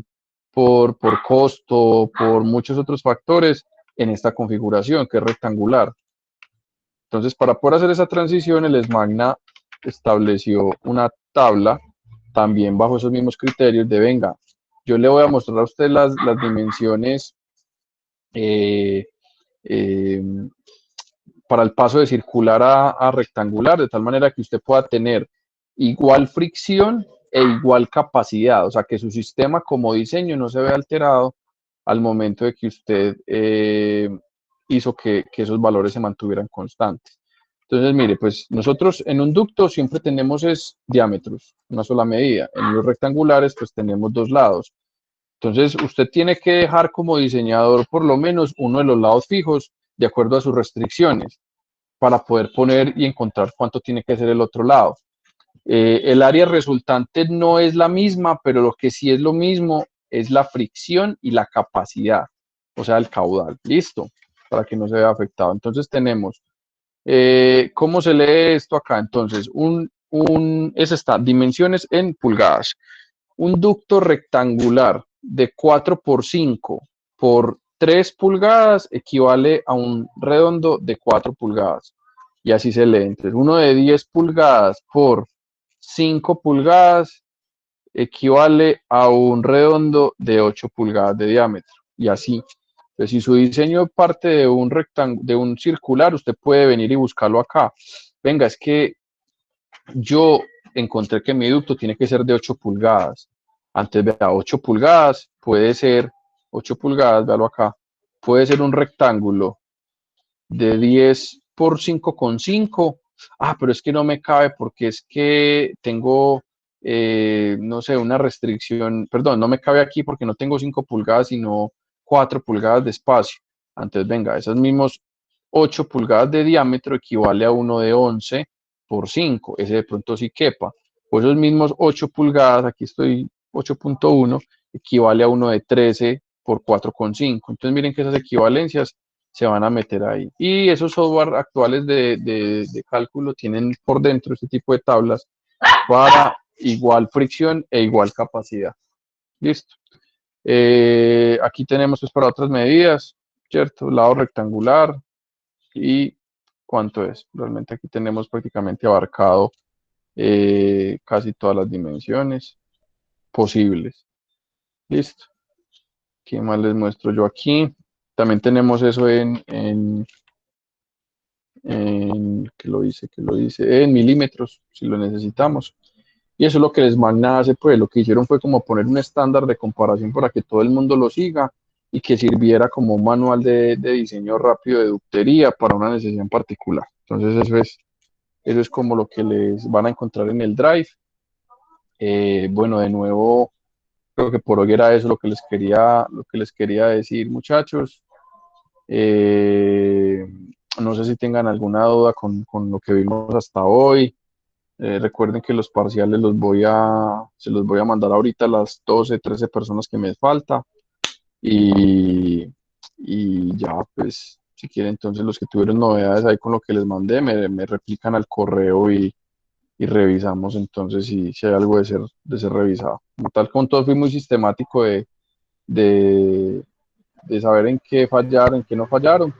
por costo, por muchos otros factores en esta configuración que es rectangular. Entonces, para poder hacer esa transición, el SMAGNA estableció una tabla también bajo esos mismos criterios de, venga, yo le voy a mostrar a usted las dimensiones eh, eh, para el paso de circular a rectangular, de tal manera que usted pueda tener igual fricción e igual capacidad, o sea, que su sistema como diseño no se vea alterado al momento de que usted hizo que esos valores se mantuvieran constantes. Entonces, mire, pues nosotros en un ducto siempre tenemos diámetros, una sola medida. En los rectangulares, pues tenemos dos lados. Entonces, usted tiene que dejar como diseñador por lo menos uno de los lados fijos de acuerdo a sus restricciones para poder poner y encontrar cuánto tiene que ser el otro lado. El área resultante no es la misma, pero lo que sí es lo mismo es la fricción y la capacidad, o sea, el caudal. Listo, para que no se vea afectado. Entonces tenemos, ¿cómo se lee esto acá? Entonces, es esta, dimensiones en pulgadas. Un ducto rectangular de 4 por 5 por 3 pulgadas equivale a un redondo de 4 pulgadas. Y así se lee. Entonces, uno de 10 pulgadas por 5 pulgadas equivale a un redondo de 8 pulgadas de diámetro. Y así. Entonces, si su diseño parte de un circular, usted puede venir y buscarlo acá. Venga, es que yo encontré que mi ducto tiene que ser de 8 pulgadas. Antes, vea, 8 pulgadas puede ser, 8 pulgadas, véalo acá, puede ser un rectángulo de 10 por 5,5. Ah, pero es que no me cabe porque es que tengo, no sé, una restricción, perdón, no me cabe aquí porque no tengo 5 pulgadas, sino 4 pulgadas de espacio. Entonces, venga, esas mismos 8 pulgadas de diámetro equivale a uno de 11 por 5. Ese de pronto sí quepa. O esos mismos 8 pulgadas, aquí estoy 8,1, equivale a uno de 13 por 4,5. Entonces, miren que esas equivalencias se van a meter ahí. Y esos software actuales de cálculo tienen por dentro este tipo de tablas para igual fricción e igual capacidad. Listo. Aquí tenemos pues para otras medidas, ¿cierto? Lado rectangular y cuánto es. Realmente aquí tenemos prácticamente abarcado casi todas las dimensiones posibles. Listo. ¿Qué más les muestro yo aquí? También tenemos eso que lo hice, en milímetros, si lo necesitamos. Y eso es lo que el SMART hace, pues lo que hicieron fue como poner un estándar de comparación para que todo el mundo lo siga y que sirviera como un manual de diseño rápido de ductería para una necesidad en particular. Entonces eso es como lo que les van a encontrar en el Drive. Bueno, de nuevo, creo que por hoy era eso lo que les quería decir, muchachos. Eh, no sé si tengan alguna duda con lo que vimos hasta hoy. Recuerden que los parciales se los voy a mandar ahorita a las 12, 13 personas que me falta. Y, y ya, pues, si quieren, entonces los que tuvieron novedades ahí con lo que les mandé, me replican al correo y revisamos entonces si hay algo de ser revisado. Como tal, con todo fui muy sistemático de, de saber en qué fallaron, en qué no fallaron,